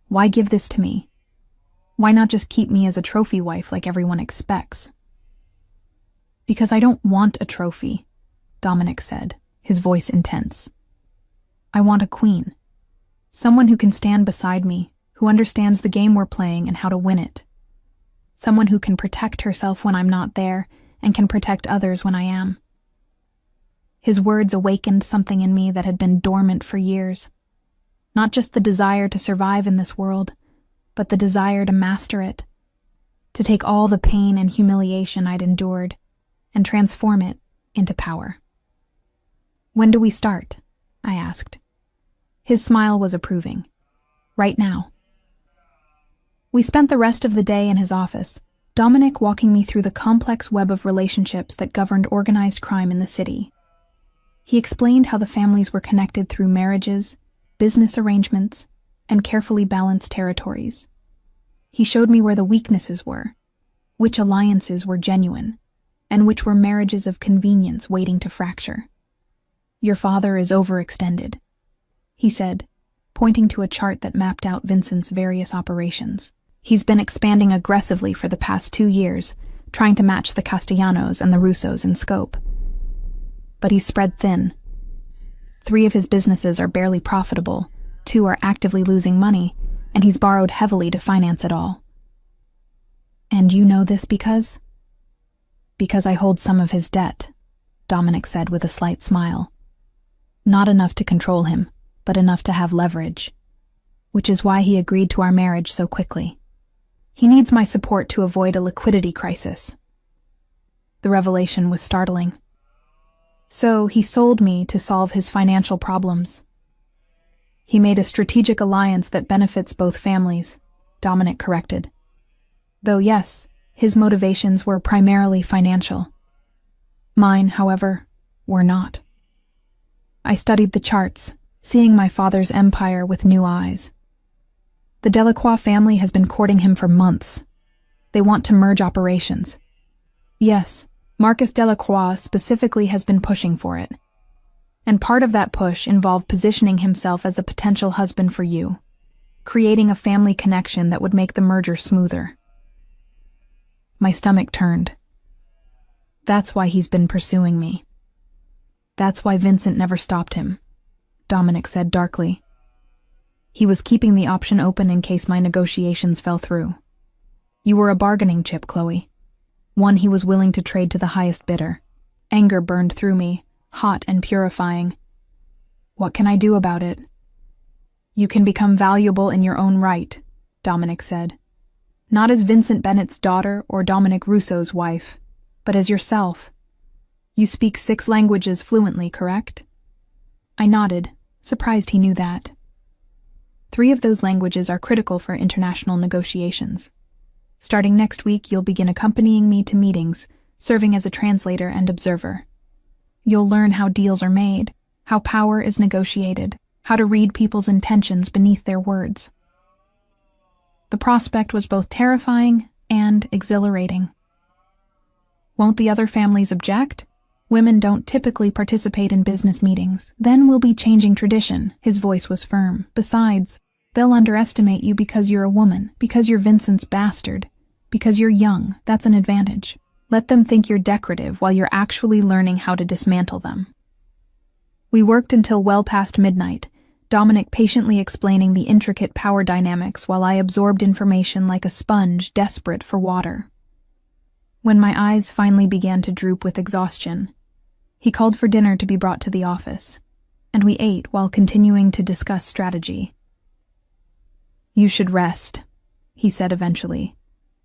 Why give this to me? Why not just keep me as a trophy wife like everyone expects? Because I don't want a trophy, Dominic said, his voice intense. I want a queen. Someone who can stand beside me, who understands the game we're playing and how to win it. Someone who can protect herself when I'm not there and can protect others when I am. His words awakened something in me that had been dormant for years. Not just the desire to survive in this world, but the desire to master it. To take all the pain and humiliation I'd endured and transform it into power. When do we start? I asked. His smile was approving. Right now. We spent the rest of the day in his office, Dominic walking me through the complex web of relationships that governed organized crime in the city. He explained how the families were connected through marriages, business arrangements, and carefully balanced territories. He showed me where the weaknesses were, which alliances were genuine, and which were marriages of convenience waiting to fracture. Your father is overextended, he said, pointing to a chart that mapped out Vincent's various operations. He's been expanding aggressively for the past 2 years, trying to match the Castellanos and the Russos in scope. But he's spread thin. 3 of his businesses are barely profitable, 2 are actively losing money, and he's borrowed heavily to finance it all. And you know this because? Because I hold some of his debt, Dominic said with a slight smile. Not enough to control him, but enough to have leverage. Which is why he agreed to our marriage so quickly. He needs my support to avoid a liquidity crisis. The revelation was startling. So he sold me to solve his financial problems. He made a strategic alliance that benefits both families, Dominic corrected. Though yes, his motivations were primarily financial. Mine, however, were not. I studied the charts, seeing my father's empire with new eyes. The Delacroix family has been courting him for months. They want to merge operations. Yes, Marcus Delacroix specifically has been pushing for it. And part of that push involved positioning himself as a potential husband for you, creating a family connection that would make the merger smoother. My stomach turned. That's why he's been pursuing me. That's why Vincent never stopped him, Dominic said darkly. He was keeping the option open in case my negotiations fell through. You were a bargaining chip, Chloe. One he was willing to trade to the highest bidder. Anger burned through me, hot and purifying. What can I do about it? You can become valuable in your own right, Dominic said. Not as Vincent Bennett's daughter or Dominic Russo's wife, but as yourself. You speak 6 languages fluently, correct? I nodded, surprised he knew that. 3 of those languages are critical for international negotiations. Starting next week, you'll begin accompanying me to meetings, serving as a translator and observer. You'll learn how deals are made, how power is negotiated, how to read people's intentions beneath their words. The prospect was both terrifying and exhilarating. Won't the other families object? Women don't typically participate in business meetings. Then we'll be changing tradition. His voice was firm. Besides, they'll underestimate you because you're a woman, because you're Vincent's bastard, because you're young. That's an advantage. Let them think you're decorative while you're actually learning how to dismantle them. We worked until well past midnight, Dominic patiently explaining the intricate power dynamics while I absorbed information like a sponge desperate for water. When my eyes finally began to droop with exhaustion, he called for dinner to be brought to the office, and we ate while continuing to discuss strategy. You should rest, he said eventually,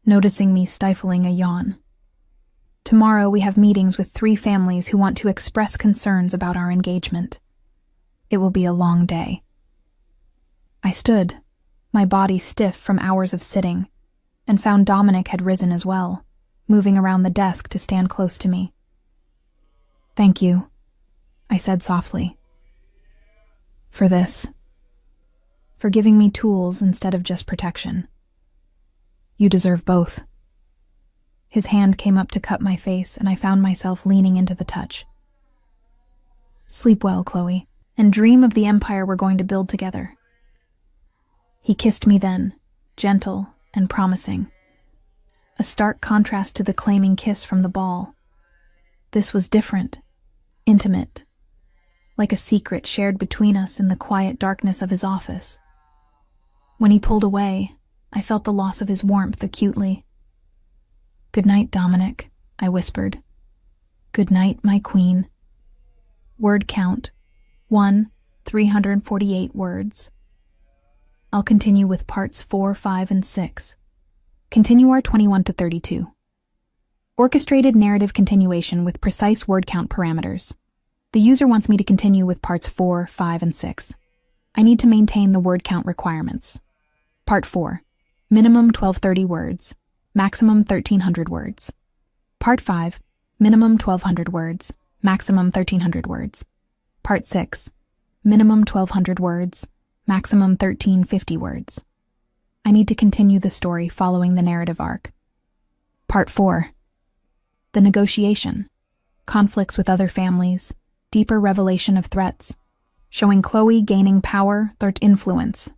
noticing me stifling a yawn. Tomorrow we have meetings with 3 families who want to express concerns about our engagement. It will be a long day. I stood, my body stiff from hours of sitting, and found Dominic had risen as well, moving around the desk to stand close to me. Thank you, I said softly. For this. For giving me tools instead of just protection. You deserve both. His hand came up to cup my face, and I found myself leaning into the touch. Sleep well, Chloe, and dream of the empire we're going to build together. He kissed me then, gentle and promising. A stark contrast to the claiming kiss from the ball. This was different, intimate, like a secret shared between us in the quiet darkness of his office. When he pulled away, I felt the loss of his warmth acutely. Good night, Dominic, I whispered. Good night, my queen. Word count, 348 words. I'll continue with parts 4, 5, and 6. Continue our 21 to 32. Orchestrated narrative continuation with precise word count parameters. The user wants me to continue with parts 4, 5, and 6. I need to maintain the word count requirements. Part 4. Minimum 1230 words. Maximum 1300 words. Part 5. Minimum 1200 words. Maximum 1300 words. Part 6. Minimum 1200 words. Maximum 1350 words. I need to continue the story following the narrative arc. Part 4. The negotiation. Conflicts with other families. Deeper revelation of threats. Showing Chloe gaining power through influence.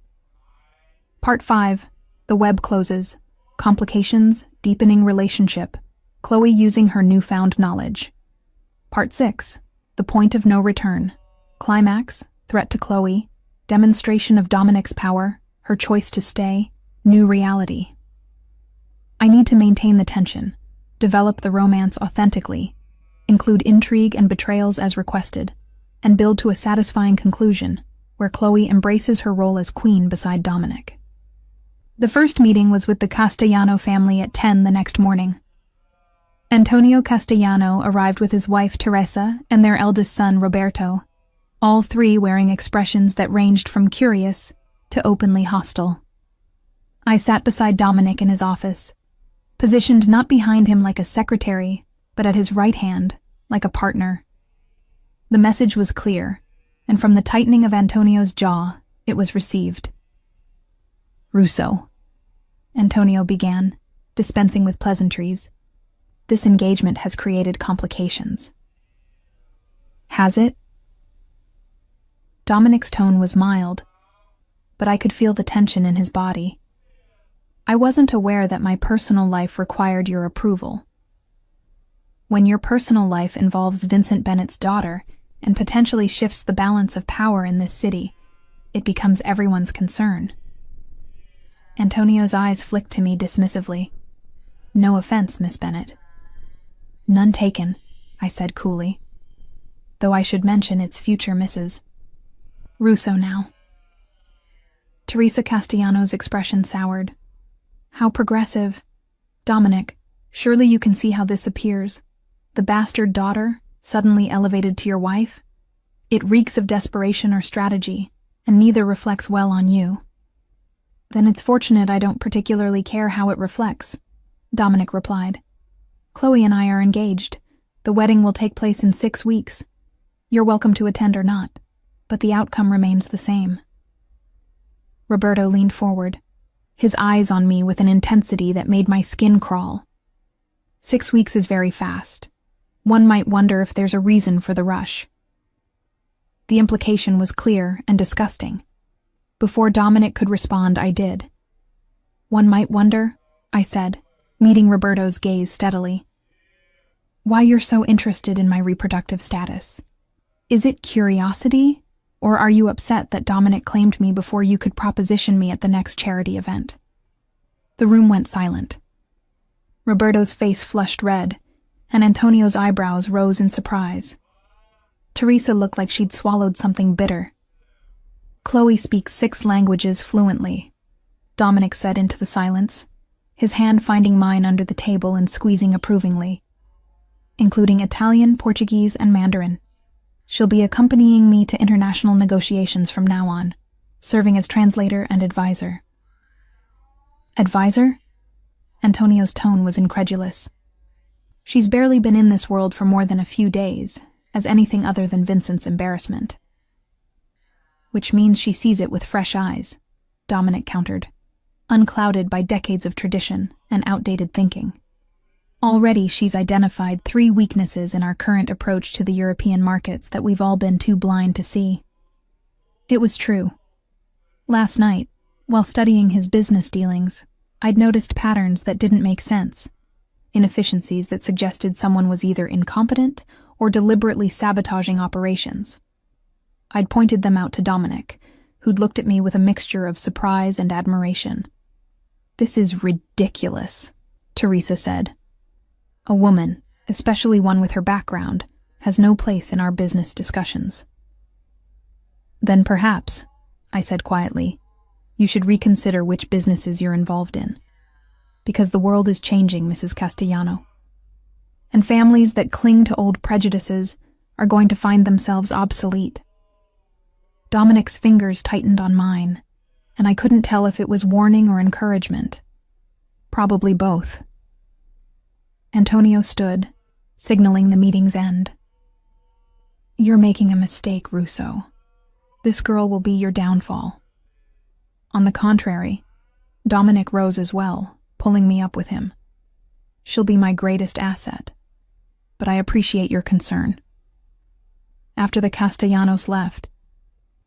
Part 5. The web closes. Complications, deepening relationship. Chloe using her newfound knowledge. Part 6. The point of no return. Climax, threat to Chloe. Demonstration of Dominic's power. Her choice to stay. New reality. I need to maintain the tension. Develop the romance authentically. Include intrigue and betrayals as requested. And build to a satisfying conclusion, where Chloe embraces her role as queen beside Dominic. The first meeting was with the Castellano family at 10 the next morning. Antonio Castellano arrived with his wife Teresa and their eldest son Roberto, all 3 wearing expressions that ranged from curious to openly hostile. I sat beside Dominic in his office, positioned not behind him like a secretary, but at his right hand, like a partner. The message was clear, and from the tightening of Antonio's jaw, it was received. Russo. Antonio began, dispensing with pleasantries. This engagement has created complications. Has it? Dominic's tone was mild, but I could feel the tension in his body. I wasn't aware that my personal life required your approval. When your personal life involves Vincent Bennett's daughter and potentially shifts the balance of power in this city, it becomes everyone's concern. Antonio's eyes flicked to me dismissively. No offense, Miss Bennett. None taken, I said coolly. Though I should mention it's future Mrs. Russo now. Teresa Castellanos' expression soured. How progressive. Dominic, surely you can see how this appears. The bastard daughter, suddenly elevated to your wife? It reeks of desperation or strategy, and neither reflects well on you. Then it's fortunate I don't particularly care how it reflects, Dominic replied. Chloe and I are engaged. The wedding will take place in 6 weeks. You're welcome to attend or not, but the outcome remains the same. Roberto leaned forward, his eyes on me with an intensity that made my skin crawl. 6 weeks is very fast. One might wonder if there's a reason for the rush. The implication was clear and disgusting. Before Dominic could respond, I did. One might wonder, I said, meeting Roberto's gaze steadily, why you're so interested in my reproductive status. Is it curiosity, or are you upset that Dominic claimed me before you could proposition me at the next charity event? The room went silent. Roberto's face flushed red, and Antonio's eyebrows rose in surprise. Teresa looked like she'd swallowed something bitter. Chloe speaks 6 languages fluently, Dominic said into the silence, his hand finding mine under the table and squeezing approvingly, including Italian, Portuguese, and Mandarin. She'll be accompanying me to international negotiations from now on, serving as translator and advisor. Advisor? Antonio's tone was incredulous. She's barely been in this world for more than a few days, as anything other than Vincent's embarrassment. Which means she sees it with fresh eyes, Dominic countered, unclouded by decades of tradition and outdated thinking. Already she's identified 3 weaknesses in our current approach to the European markets that we've all been too blind to see. It was true. Last night, while studying his business dealings, I'd noticed patterns that didn't make sense, inefficiencies that suggested someone was either incompetent or deliberately sabotaging operations. I'd pointed them out to Dominic, who'd looked at me with a mixture of surprise and admiration. This is ridiculous, Teresa said. A woman, especially one with her background, has no place in our business discussions. Then perhaps, I said quietly, you should reconsider which businesses you're involved in. Because the world is changing, Mrs. Castellano. And families that cling to old prejudices are going to find themselves obsolete. Dominic's fingers tightened on mine, and I couldn't tell if it was warning or encouragement. Probably both. Antonio stood, signaling the meeting's end. You're making a mistake, Russo. This girl will be your downfall. On the contrary, Dominic rose as well, pulling me up with him. She'll be my greatest asset, but I appreciate your concern. After the Castellanos left,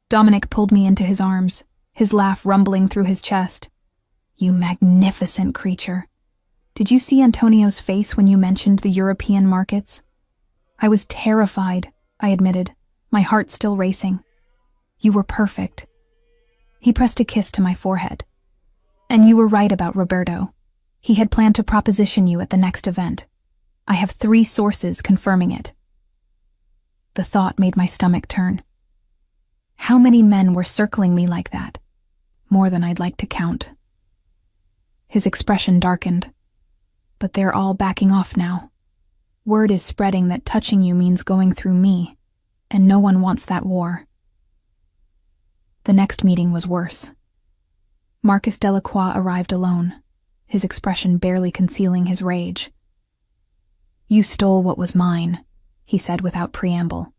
Dominic pulled me into his arms, his laugh rumbling through his chest. You magnificent creature. Did you see Antonio's face when you mentioned the European markets? I was terrified, I admitted, my heart still racing. You were perfect. He pressed a kiss to my forehead. And you were right about Roberto. He had planned to proposition you at the next event. I have 3 sources confirming it. The thought made my stomach turn. How many men were circling me like that? More than I'd like to count. His expression darkened. But they're all backing off now. Word is spreading that touching you means going through me, and no one wants that war. The next meeting was worse. Marcus Delacroix arrived alone, his expression barely concealing his rage. You stole what was mine, he said without preamble,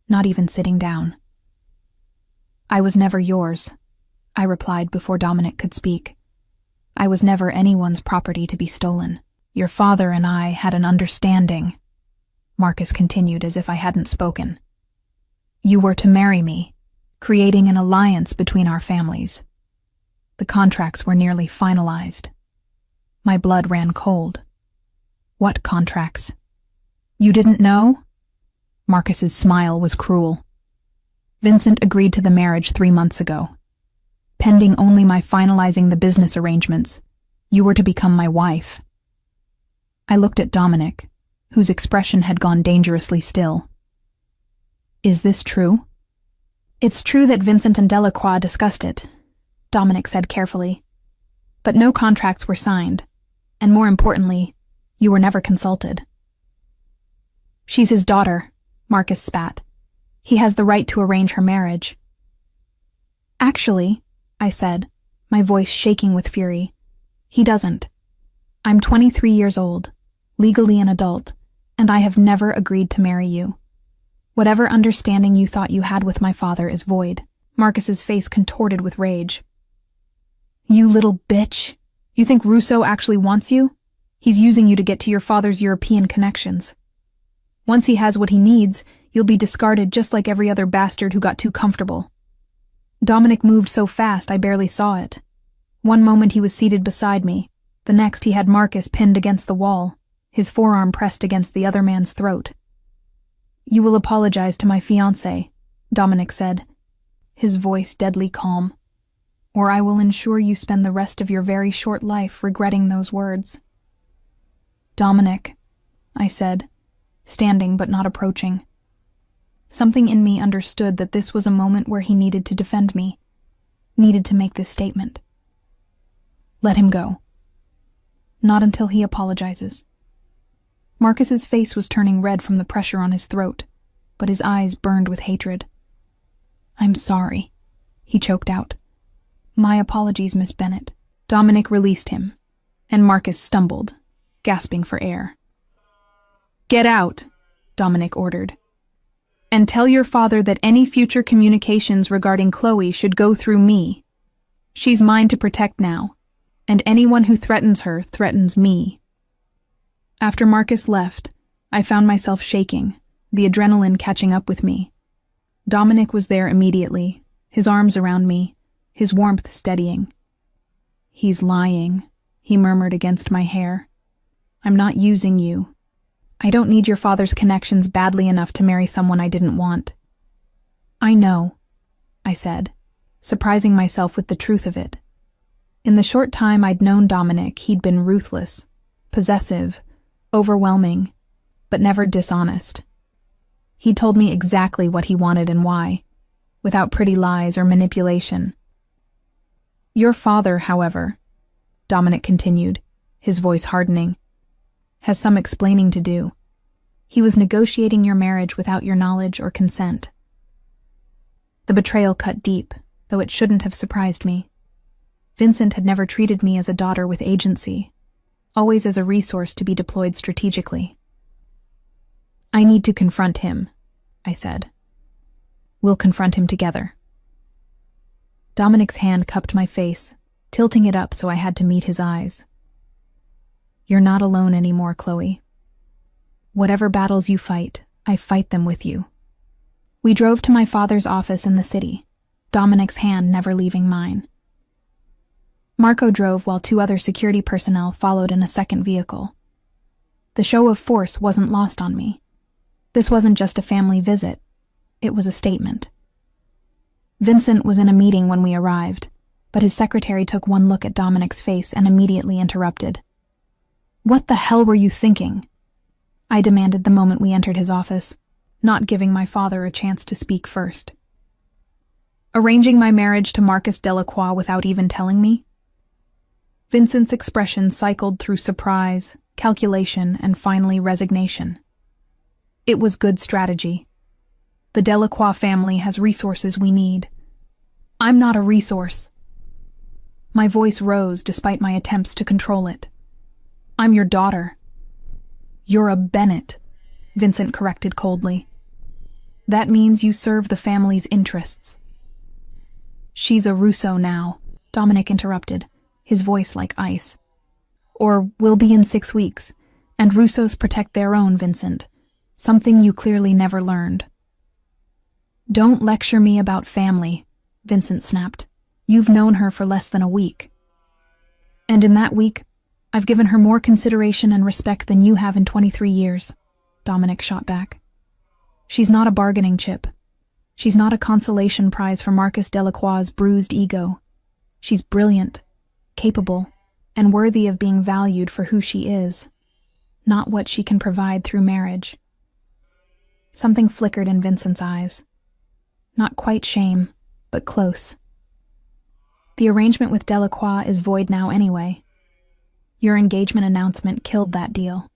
not even sitting down. I was never yours, I replied before Dominic could speak. I was never anyone's property to be stolen. Your father and I had an understanding, Marcus continued as if I hadn't spoken. You were to marry me, creating an alliance between our families. The contracts were nearly finalized. My blood ran cold. What contracts? You didn't know? Marcus's smile was cruel. Vincent agreed to the marriage 3 months ago. Pending only my finalizing the business arrangements, you were to become my wife. I looked at Dominic, whose expression had gone dangerously still. Is this true? It's true that Vincent and Delacroix discussed it, Dominic said carefully. But no contracts were signed, and more importantly, you were never consulted. She's his daughter, Marcus spat. He has the right to arrange her marriage. Actually, I said, my voice shaking with fury, he doesn't. I'm 23 years old, legally an adult, and I have never agreed to marry you. Whatever understanding you thought you had with my father is void. Marcus's face contorted with rage. You little bitch. You think Russo actually wants you? He's using you to get to your father's European connections. Once he has what he needs, you'll be discarded just like every other bastard who got too comfortable. Dominic moved so fast I barely saw it. One moment he was seated beside me, the next he had Marcus pinned against the wall, his forearm pressed against the other man's throat. You will apologize to my fiancé, Dominic said, his voice deadly calm, or I will ensure you spend the rest of your very short life regretting those words. Dominic, I said, standing but not approaching. Something in me understood that this was a moment where he needed to defend me, needed to make this statement. Let him go. Not until he apologizes. Marcus's face was turning red from the pressure on his throat, but his eyes burned with hatred. I'm sorry, he choked out. My apologies, Miss Bennett. Dominic released him, and Marcus stumbled, gasping for air. Get out, Dominic ordered. And tell your father that any future communications regarding Chloe should go through me. She's mine to protect now, and anyone who threatens her threatens me. After Marcus left, I found myself shaking, the adrenaline catching up with me. Dominic was there immediately, his arms around me, his warmth steadying. He's lying, he murmured against my hair. I'm not using you. I don't need your father's connections badly enough to marry someone I didn't want. I know, I said, surprising myself with the truth of it. In the short time I'd known Dominic, he'd been ruthless, possessive, overwhelming, but never dishonest. He told me exactly what he wanted and why, without pretty lies or manipulation. Your father, however, Dominic continued, his voice hardening, has some explaining to do. He was negotiating your marriage without your knowledge or consent. The betrayal cut deep, though it shouldn't have surprised me. Vincent had never treated me as a daughter with agency, always as a resource to be deployed strategically. I need to confront him, I said. We'll confront him together. Dominic's hand cupped my face, tilting it up so I had to meet his eyes. You're not alone anymore, Chloe. Whatever battles you fight, I fight them with you. We drove to my father's office in the city, Dominic's hand never leaving mine. Marco drove while 2 other security personnel followed in a second vehicle. The show of force wasn't lost on me. This wasn't just a family visit. It was a statement. Vincent was in a meeting when we arrived, but his secretary took one look at Dominic's face and immediately interrupted. What the hell were you thinking? I demanded the moment we entered his office, not giving my father a chance to speak first. Arranging my marriage to Marcus Delacroix without even telling me? Vincent's expression cycled through surprise, calculation, and finally resignation. It was good strategy. The Delacroix family has resources we need. I'm not a resource. My voice rose despite my attempts to control it. I'm your daughter. You're a Bennett, Vincent corrected coldly. That means you serve the family's interests. She's a Russo now, Dominic interrupted, his voice like ice. Or will be in 6 weeks, and Russos protect their own, Vincent. Something you clearly never learned. Don't lecture me about family, Vincent snapped. You've known her for less than a week. And in that week, I've given her more consideration and respect than you have in 23 years. Dominic shot back. She's not a bargaining chip. She's not a consolation prize for Marcus Delacroix's bruised ego. She's brilliant, capable, and worthy of being valued for who she is, not what she can provide through marriage. Something flickered in Vincent's eyes. Not quite shame, but close. The arrangement with Delacroix is void now anyway. Your engagement announcement killed that deal.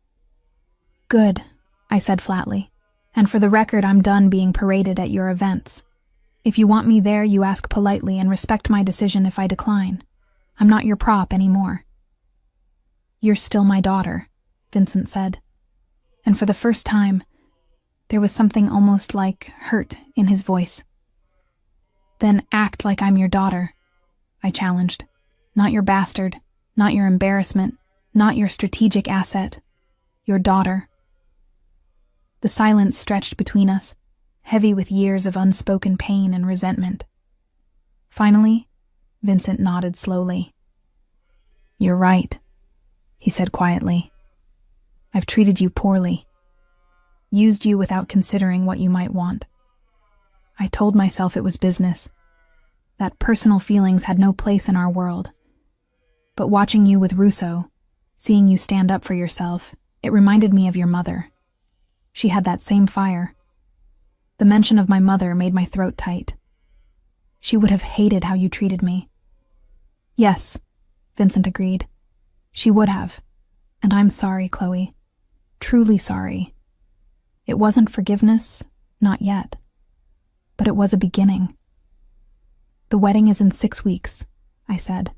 Good, I said flatly. And for the record, I'm done being paraded at your events. If you want me there, you ask politely and respect my decision if I decline. I'm not your prop anymore. You're still my daughter, Vincent said. And for the first time, there was something almost like hurt in his voice. Then act like I'm your daughter, I challenged. Not your bastard, not your embarrassment, not your strategic asset. Your daughter. The silence stretched between us, heavy with years of unspoken pain and resentment. Finally, Vincent nodded slowly. You're right, he said quietly. I've treated you poorly. Used you without considering what you might want. I told myself it was business, that personal feelings had no place in our world. But watching you with Russo, seeing you stand up for yourself, it reminded me of your mother. She had that same fire. The mention of my mother made my throat tight. She would have hated how you treated me. Yes, Vincent agreed. She would have. And I'm sorry, Chloe. Truly sorry. It wasn't forgiveness, not yet. But it was a beginning. The wedding is in 6 weeks, I said.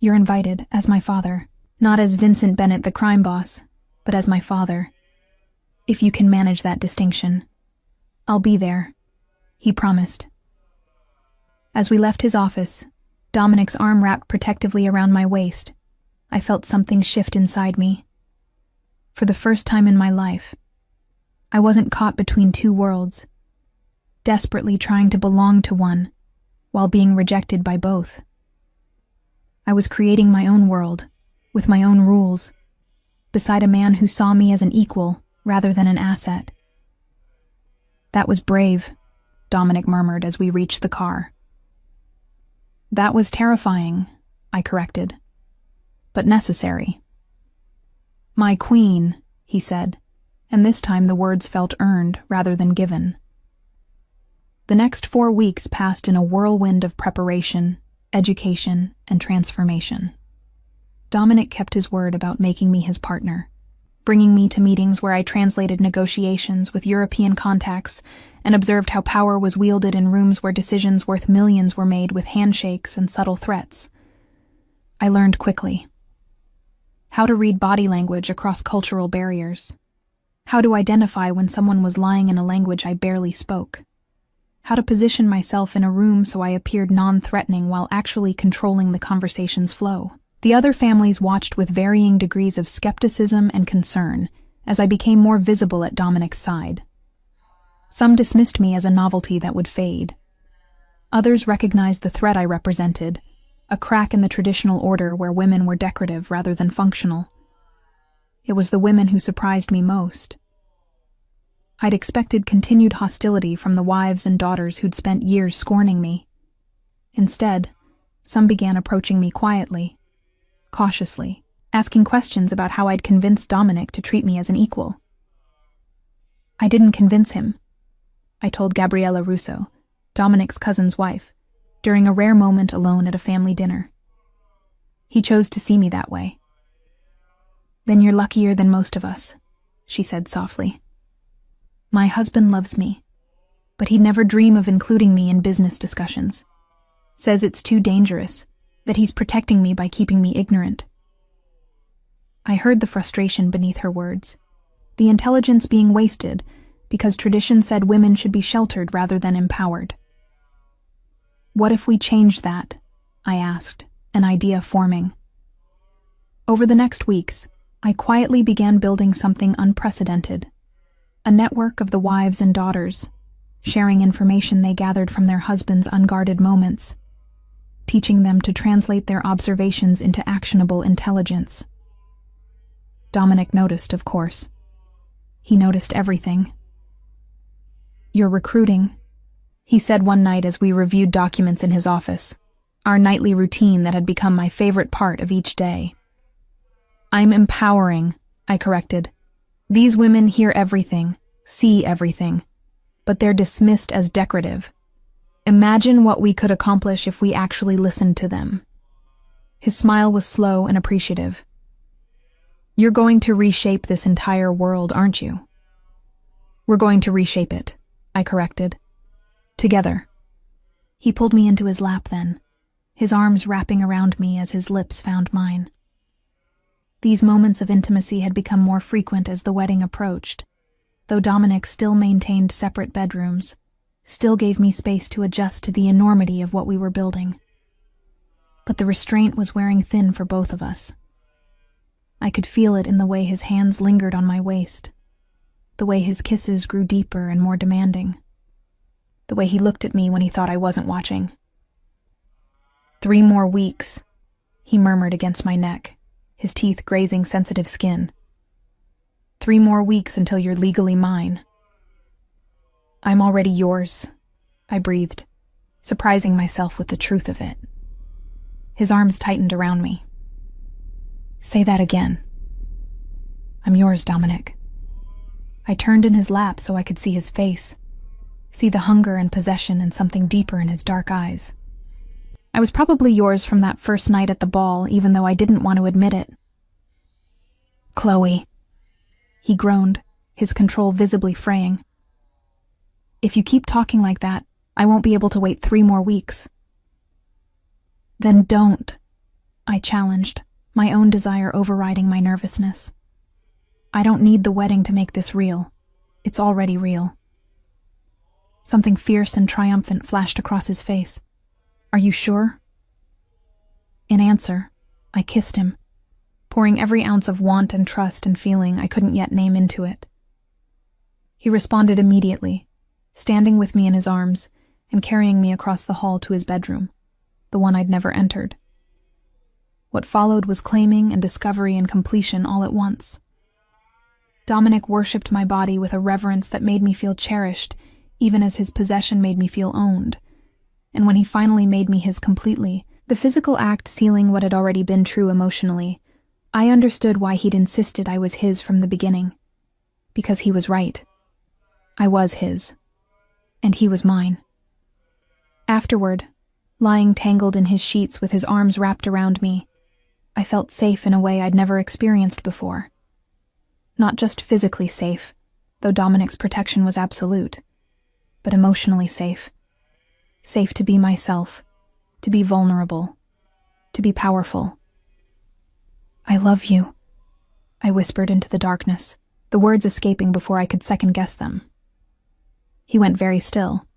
You're invited, as my father. Not as Vincent Bennett, the crime boss, but as my father. If you can manage that distinction. I'll be there, he promised. As we left his office, Dominic's arm wrapped protectively around my waist. I felt something shift inside me. For the first time in my life, I wasn't caught between two worlds, desperately trying to belong to one, while being rejected by both. I was creating my own world, with my own rules, beside a man who saw me as an equal rather than an asset. That was brave, Dominic murmured as we reached the car. That was terrifying, I corrected, but necessary. My queen, he said, and this time the words felt earned rather than given. The next 4 weeks passed in a whirlwind of preparation, education, and transformation. Dominic kept his word about making me his partner, bringing me to meetings where I translated negotiations with European contacts and observed how power was wielded in rooms where decisions worth millions were made with handshakes and subtle threats. I learned quickly how to read body language across cultural barriers, how to identify when someone was lying in a language I barely spoke, how to position myself in a room so I appeared non-threatening while actually controlling the conversation's flow. The other families watched with varying degrees of skepticism and concern as I became more visible at Dominic's side. Some dismissed me as a novelty that would fade. Others recognized the threat I represented, a crack in the traditional order where women were decorative rather than functional. It was the women who surprised me most. I'd expected continued hostility from the wives and daughters who'd spent years scorning me. Instead, some began approaching me quietly, cautiously, asking questions about how I'd convinced Dominic to treat me as an equal. I didn't convince him, I told Gabriella Russo, Dominic's cousin's wife, during a rare moment alone at a family dinner. He chose to see me that way. Then you're luckier than most of us, she said softly. My husband loves me, but he'd never dream of including me in business discussions. Says it's too dangerous, that he's protecting me by keeping me ignorant. I heard the frustration beneath her words, the intelligence being wasted because tradition said women should be sheltered rather than empowered. What if we changed that? I asked, an idea forming. Over the next weeks, I quietly began building something unprecedented, a network of the wives and daughters, sharing information they gathered from their husbands' unguarded moments, teaching them to translate their observations into actionable intelligence. Dominic noticed, of course. He noticed everything. "You're recruiting," he said one night as we reviewed documents in his office, our nightly routine that had become my favorite part of each day. "I'm empowering," I corrected. "These women hear everything, see everything, but they're dismissed as decorative. Imagine what we could accomplish if we actually listened to them." His smile was slow and appreciative. "You're going to reshape this entire world, aren't you?" "We're going to reshape it," I corrected. "Together." He pulled me into his lap then, his arms wrapping around me as his lips found mine. These moments of intimacy had become more frequent as the wedding approached, though Dominic still maintained separate bedrooms, still gave me space to adjust to the enormity of what we were building. But the restraint was wearing thin for both of us. I could feel it in the way his hands lingered on my waist, the way his kisses grew deeper and more demanding, the way he looked at me when he thought I wasn't watching. "3 more weeks," he murmured against my neck, his teeth grazing sensitive skin. "3 more weeks until you're legally mine." "I'm already yours," I breathed, surprising myself with the truth of it. His arms tightened around me. "Say that again." "I'm yours, Dominic." I turned in his lap so I could see his face, see the hunger and possession and something deeper in his dark eyes. "I was probably yours from that first night at the ball, even though I didn't want to admit it." "Chloe," he groaned, his control visibly fraying. "If you keep talking like that, I won't be able to wait 3 more weeks." "Then don't," I challenged, my own desire overriding my nervousness. "I don't need the wedding to make this real. It's already real." Something fierce and triumphant flashed across his face. "Are you sure?" In answer, I kissed him, pouring every ounce of want and trust and feeling I couldn't yet name into it. He responded immediately, standing with me in his arms and carrying me across the hall to his bedroom, the one I'd never entered. What followed was claiming and discovery and completion all at once. Dominic worshipped my body with a reverence that made me feel cherished, even as his possession made me feel owned. And when he finally made me his completely, the physical act sealing what had already been true emotionally, I understood why he'd insisted I was his from the beginning. Because he was right. I was his. And he was mine. Afterward, lying tangled in his sheets with his arms wrapped around me, I felt safe in a way I'd never experienced before. Not just physically safe, though Dominic's protection was absolute, but emotionally safe. Safe to be myself, to be vulnerable, to be powerful. "I love you," I whispered into the darkness, the words escaping before I could second-guess them. He went very still,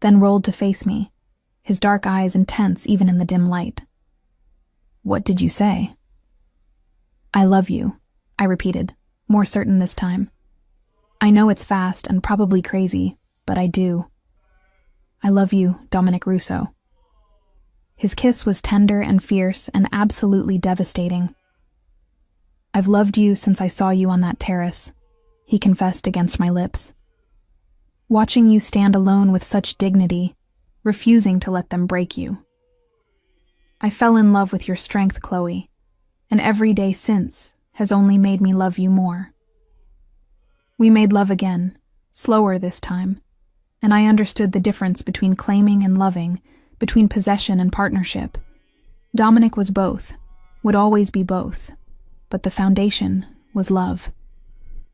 then rolled to face me, his dark eyes intense even in the dim light. "What did you say?" "I love you," I repeated, more certain this time. "I know it's fast and probably crazy, but I do. I love you, Dominic Russo." His kiss was tender and fierce and absolutely devastating. "I've loved you since I saw you on that terrace," he confessed against my lips. "Watching you stand alone with such dignity, refusing to let them break you. I fell in love with your strength, Chloe, and every day since has only made me love you more." We made love again, slower this time, and I understood the difference between claiming and loving, between possession and partnership. Dominic was both, would always be both, but the foundation was love.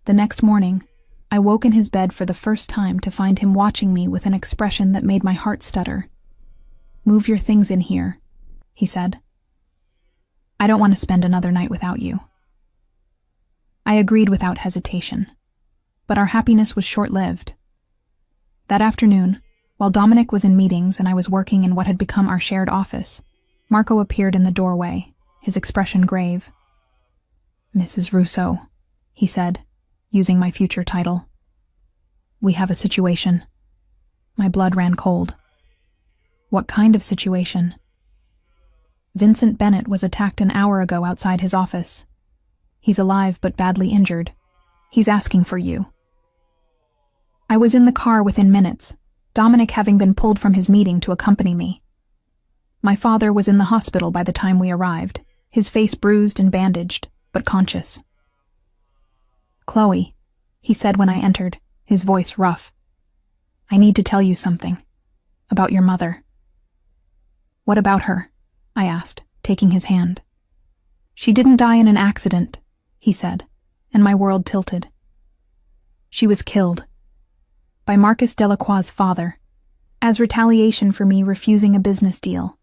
The next morning, I woke in his bed for the first time to find him watching me with an expression that made my heart stutter. "Move your things in here," he said. "I don't want to spend another night without you." I agreed without hesitation, but our happiness was short-lived. That afternoon, while Dominic was in meetings and I was working in what had become our shared office, Marco appeared in the doorway, his expression grave. "Mrs. Russo," he said, using my future title. "We have a situation." My blood ran cold. "What kind of situation?" "Vincent Bennett was attacked an hour ago outside his office. He's alive but badly injured. He's asking for you. I was in the car within minutes, Dominic having been pulled from his meeting to accompany me. My father was in the hospital by the time we arrived, his face bruised and bandaged, but conscious. "Chloe," he said when I entered, his voice rough. "I need to tell you something. About your mother." "What about her?" I asked, taking his hand. "She didn't die in an accident," he said, and my world tilted. "She was killed. By Marcus Delacroix's father, as retaliation for me refusing a business deal.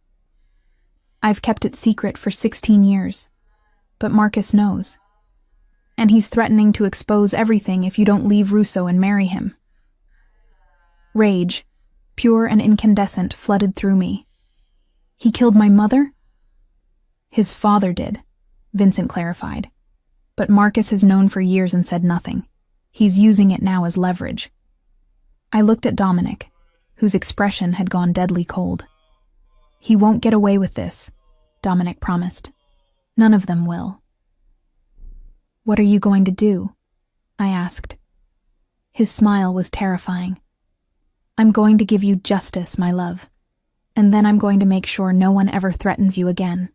I've kept it secret for 16 years, but Marcus knows. And he's threatening to expose everything if you don't leave Russo and marry him." Rage, pure and incandescent, flooded through me. "He killed my mother?" "His father did," Vincent clarified. "But Marcus has known for years and said nothing. He's using it now as leverage." I looked at Dominic, whose expression had gone deadly cold. "He won't get away with this," Dominic promised. "None of them will." "What are you going to do?" I asked. His smile was terrifying. "I'm going to give you justice, my love, and then I'm going to make sure no one ever threatens you again."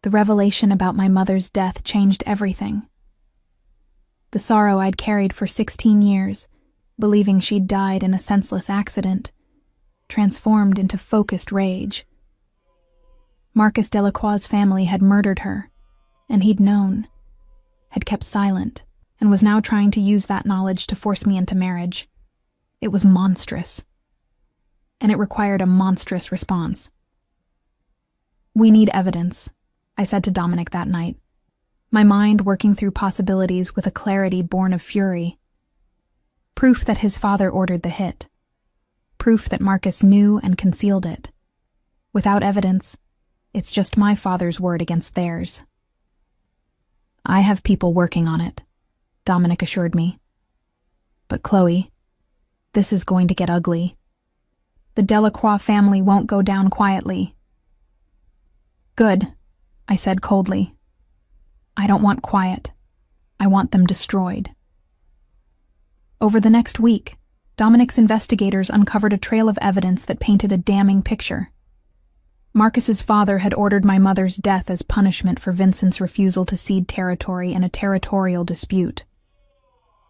The revelation about my mother's death changed everything. The sorrow I'd carried for 16 years, believing she'd died in a senseless accident, transformed into focused rage. Marcus Delacroix's family had murdered her, and he'd known, had kept silent, and was now trying to use that knowledge to force me into marriage. It was monstrous, and it required a monstrous response. "We need evidence," I said to Dominic that night, my mind working through possibilities with a clarity born of fury. Proof that his father ordered the hit. Proof that Marcus knew and concealed it. Without evidence, it's just my father's word against theirs. "I have people working on it," Dominic assured me. "But Chloe, this is going to get ugly. The Delacroix family won't go down quietly." "Good," I said coldly. "I don't want quiet. I want them destroyed." Over the next week, Dominic's investigators uncovered a trail of evidence that painted a damning picture. Marcus's father had ordered my mother's death as punishment for Vincent's refusal to cede territory in a territorial dispute.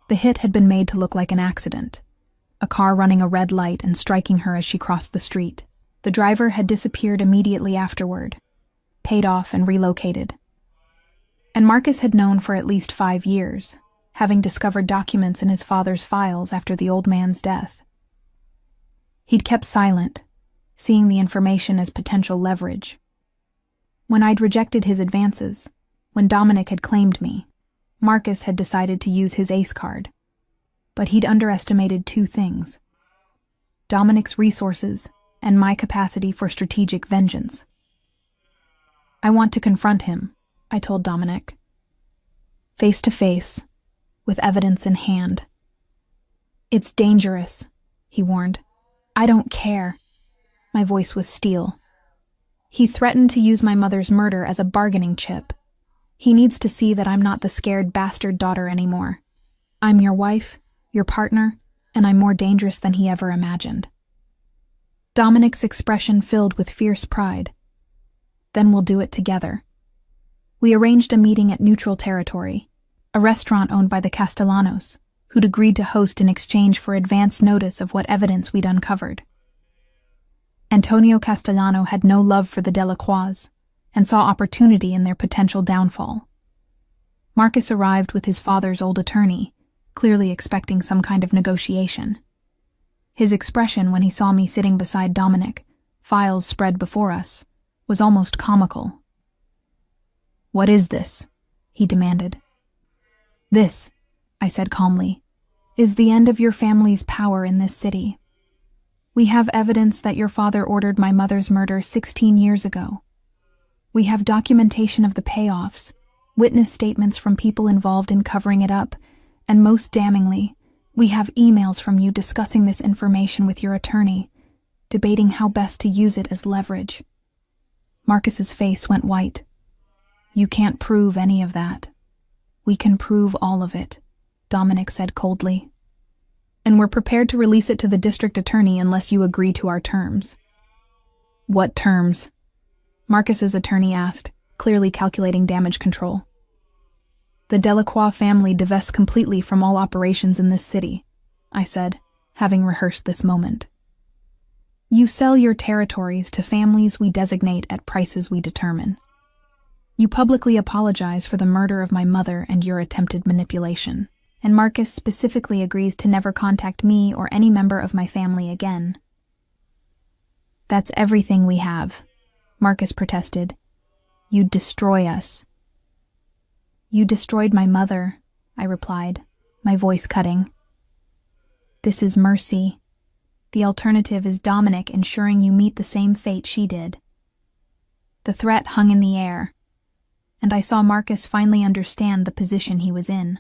The hit had been made to look like an accident, a car running a red light and striking her as she crossed the street. The driver had disappeared immediately afterward, paid off and relocated. And Marcus had known for at least 5 years, having discovered documents in his father's files after the old man's death. He'd kept silent, seeing the information as potential leverage. When I'd rejected his advances, when Dominic had claimed me, Marcus had decided to use his ace card. But he'd underestimated 2 things: Dominic's resources and my capacity for strategic vengeance. "I want to confront him," I told Dominic. "Face to face, with evidence in hand." "It's dangerous," he warned. "I don't care." My voice was steel. "He threatened to use my mother's murder as a bargaining chip. He needs to see that I'm not the scared bastard daughter anymore. I'm your wife, your partner, and I'm more dangerous than he ever imagined." Dominic's expression filled with fierce pride. "Then we'll do it together." We arranged a meeting at Neutral Territory, a restaurant owned by the Castellanos, who'd agreed to host in exchange for advance notice of what evidence we'd uncovered. Antonio Castellano had no love for the Delacroix and saw opportunity in their potential downfall. Marcus arrived with his father's old attorney, clearly expecting some kind of negotiation. His expression when he saw me sitting beside Dominic, files spread before us, was almost comical. "What is this?" he demanded. "This," I said calmly, "is the end of your family's power in this city. We have evidence that your father ordered my mother's murder 16 years ago. We have documentation of the payoffs, witness statements from people involved in covering it up, and most damningly, we have emails from you discussing this information with your attorney, debating how best to use it as leverage." Marcus's face went white. "You can't prove any of that. We can prove all of it, Dominic said coldly. And we're prepared to release it to the district attorney unless you agree to our terms. What terms? Marcus's attorney asked, clearly calculating damage control. The Delacroix family divests completely from all operations in this city, I said, having rehearsed this moment. You sell your territories to families we designate at prices we determine. You publicly apologize for the murder of my mother and your attempted manipulation, and Marcus specifically agrees to never contact me or any member of my family again. That's everything we have, Marcus protested. You'd destroy us. You destroyed my mother, I replied, my voice cutting. This is mercy. The alternative is Dominic ensuring you meet the same fate she did. The threat hung in the air, and I saw Marcus finally understand the position he was in.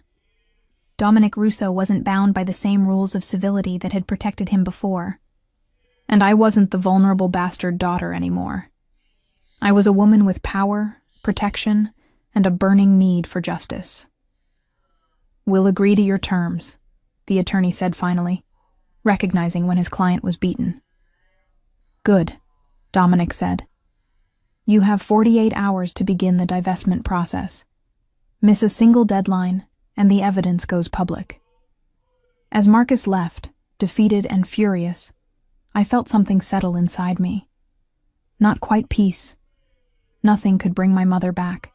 Dominic Russo wasn't bound by the same rules of civility that had protected him before, and I wasn't the vulnerable bastard daughter anymore. I was a woman with power, protection, and a burning need for justice. We'll agree to your terms, the attorney said finally, recognizing when his client was beaten. Good, Dominic said. You have 48 hours to begin the divestment process. Miss a single deadline, and the evidence goes public. As Marcus left, defeated and furious, I felt something settle inside me. Not quite peace. Nothing could bring my mother back,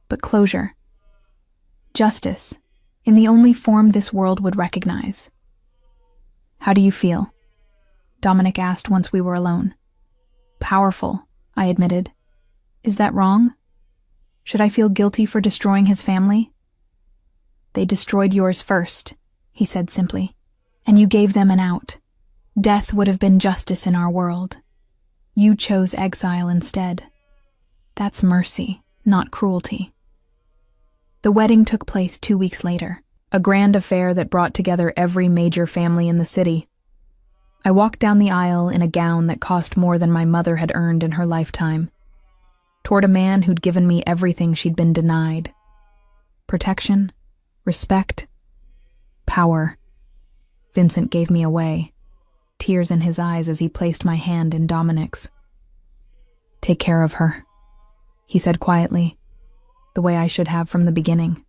but closure. Justice, in the only form this world would recognize. How do you feel? Dominic asked once we were alone. Powerful, I admitted. Is that wrong? Should I feel guilty for destroying his family? They destroyed yours first, he said simply, and you gave them an out. Death would have been justice in our world. You chose exile instead. That's mercy, not cruelty. The wedding took place 2 weeks later, a grand affair that brought together every major family in the city. I walked down the aisle in a gown that cost more than my mother had earned in her lifetime, toward a man who'd given me everything she'd been denied. Protection, respect, power. Vincent gave me away, tears in his eyes as he placed my hand in Dominic's. Take care of her, he said quietly, the way I should have from the beginning.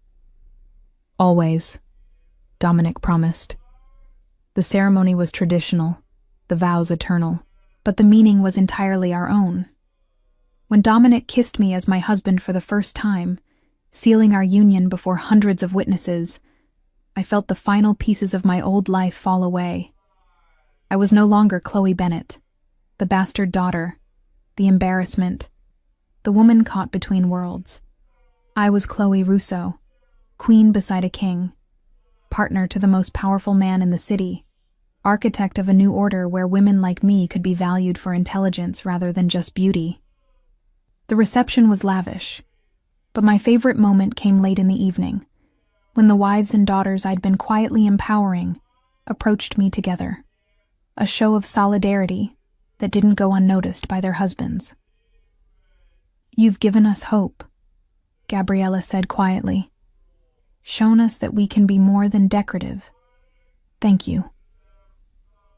Always, Dominic promised. The ceremony was traditional, the vows eternal, but the meaning was entirely our own. When Dominic kissed me as my husband for the first time, sealing our union before hundreds of witnesses, I felt the final pieces of my old life fall away. I was no longer Chloe Bennett, the bastard daughter, the embarrassment, the woman caught between worlds. I was Chloe Russo, queen beside a king, partner to the most powerful man in the city, architect of a new order where women like me could be valued for intelligence rather than just beauty. The reception was lavish, but my favorite moment came late in the evening, when the wives and daughters I'd been quietly empowering approached me together, a show of solidarity that didn't go unnoticed by their husbands. You've given us hope, Gabriella said quietly, shown us that we can be more than decorative. Thank you.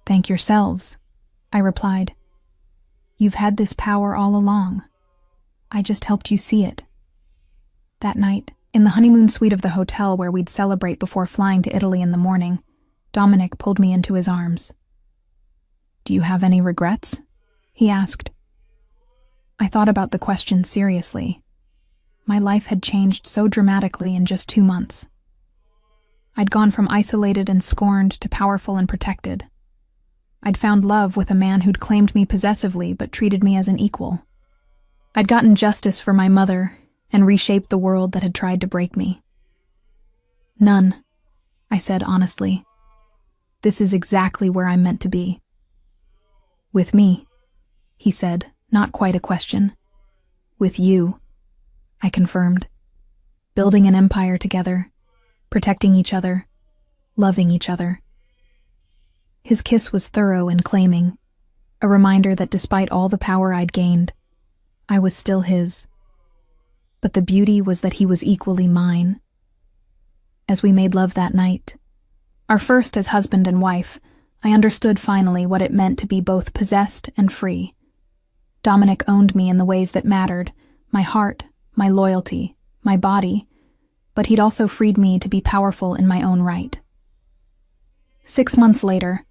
Thank yourselves, I replied. You've had this power all along. I just helped you see it. That night, in the honeymoon suite of the hotel where we'd celebrate before flying to Italy in the morning, Dominic pulled me into his arms. Do you have any regrets? He asked. I thought about the question seriously. My life had changed so dramatically in just 2 months. I'd gone from isolated and scorned to powerful and protected. I'd found love with a man who'd claimed me possessively but treated me as an equal. I'd gotten justice for my mother and reshaped the world that had tried to break me. None, I said honestly. This is exactly where I'm meant to be. With me, he said, not quite a question. With you, I confirmed. Building an empire together, protecting each other, loving each other. His kiss was thorough and claiming, a reminder that despite all the power I'd gained, I was still his. But the beauty was that he was equally mine, as we made love that night. Our first as husband and wife, I understood finally what it meant to be both possessed and free. Dominic owned me in the ways that mattered, my heart, my loyalty, my body, but he'd also freed me to be powerful in my own right. 6 months later,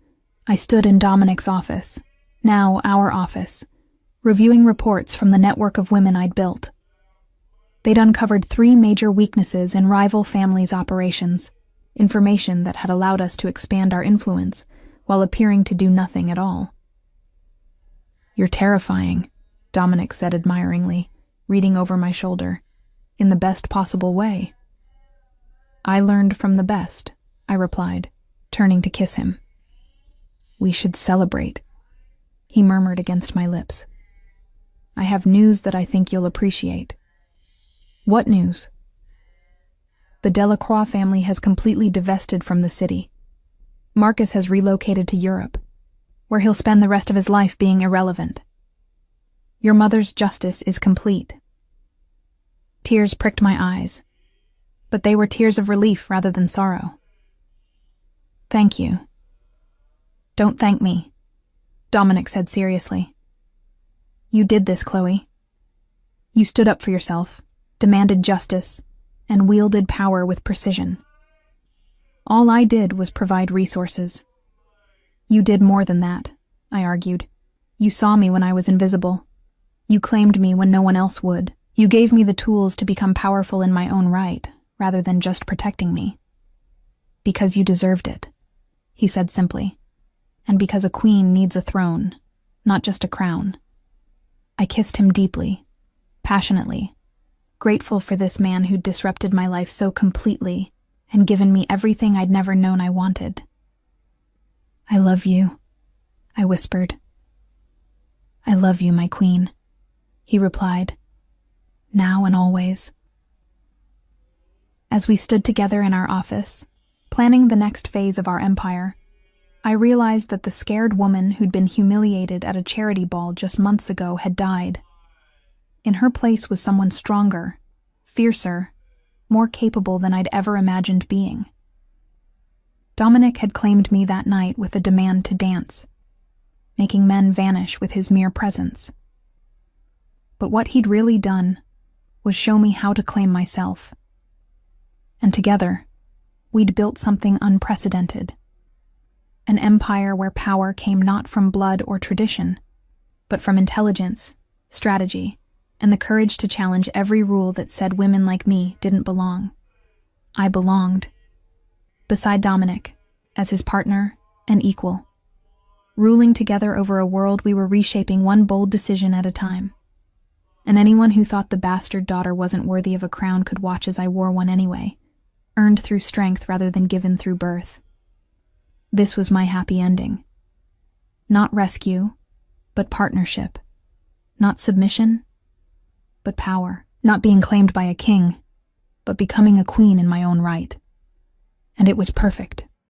I stood in Dominic's office, now our office, reviewing reports from the network of women I'd built. They'd uncovered 3 major weaknesses in rival families' operations, information that had allowed us to expand our influence while appearing to do nothing at all. "You're terrifying," Dominic said admiringly, reading over my shoulder, "in the best possible way." "I learned from the best," I replied, turning to kiss him. "We should celebrate," he murmured against my lips. "I have news that I think you'll appreciate." "What news?" "The Delacroix family has completely divested from the city. Marcus has relocated to Europe, where he'll spend the rest of his life being irrelevant. Your mother's justice is complete." Tears pricked my eyes, but they were tears of relief rather than sorrow. "Thank you." "Don't thank me," Dominic said seriously. "You did this, Chloe. You stood up for yourself, demanded justice, and wielded power with precision. All I did was provide resources. You did more than that," I argued. "You saw me when I was invisible. You claimed me when no one else would. You gave me the tools to become powerful in my own right, rather than just protecting me." "Because you deserved it," he said simply, "and because a queen needs a throne, not just a crown." I kissed him deeply, passionately, grateful for this man who'd disrupted my life so completely and given me everything I'd never known I wanted. "I love you," I whispered. "I love you, my queen," he replied, "now and always." As we stood together in our office, planning the next phase of our empire, I realized that the scared woman who'd been humiliated at a charity ball just months ago had died. In her place was someone stronger, fiercer, more capable than I'd ever imagined being. Dominic had claimed me that night with a demand to dance, making men vanish with his mere presence. But what he'd really done was show me how to claim myself. And together, we'd built something unprecedented. An empire where power came not from blood or tradition, but from intelligence, strategy, and the courage to challenge every rule that said women like me didn't belong. I belonged. Beside Dominic, as his partner and equal. Ruling together over a world we were reshaping one bold decision at a time. And anyone who thought the bastard daughter wasn't worthy of a crown could watch as I wore one anyway, earned through strength rather than given through birth. This was my happy ending. Not rescue, but partnership. Not submission, but power. Not being claimed by a king, but becoming a queen in my own right. And it was perfect.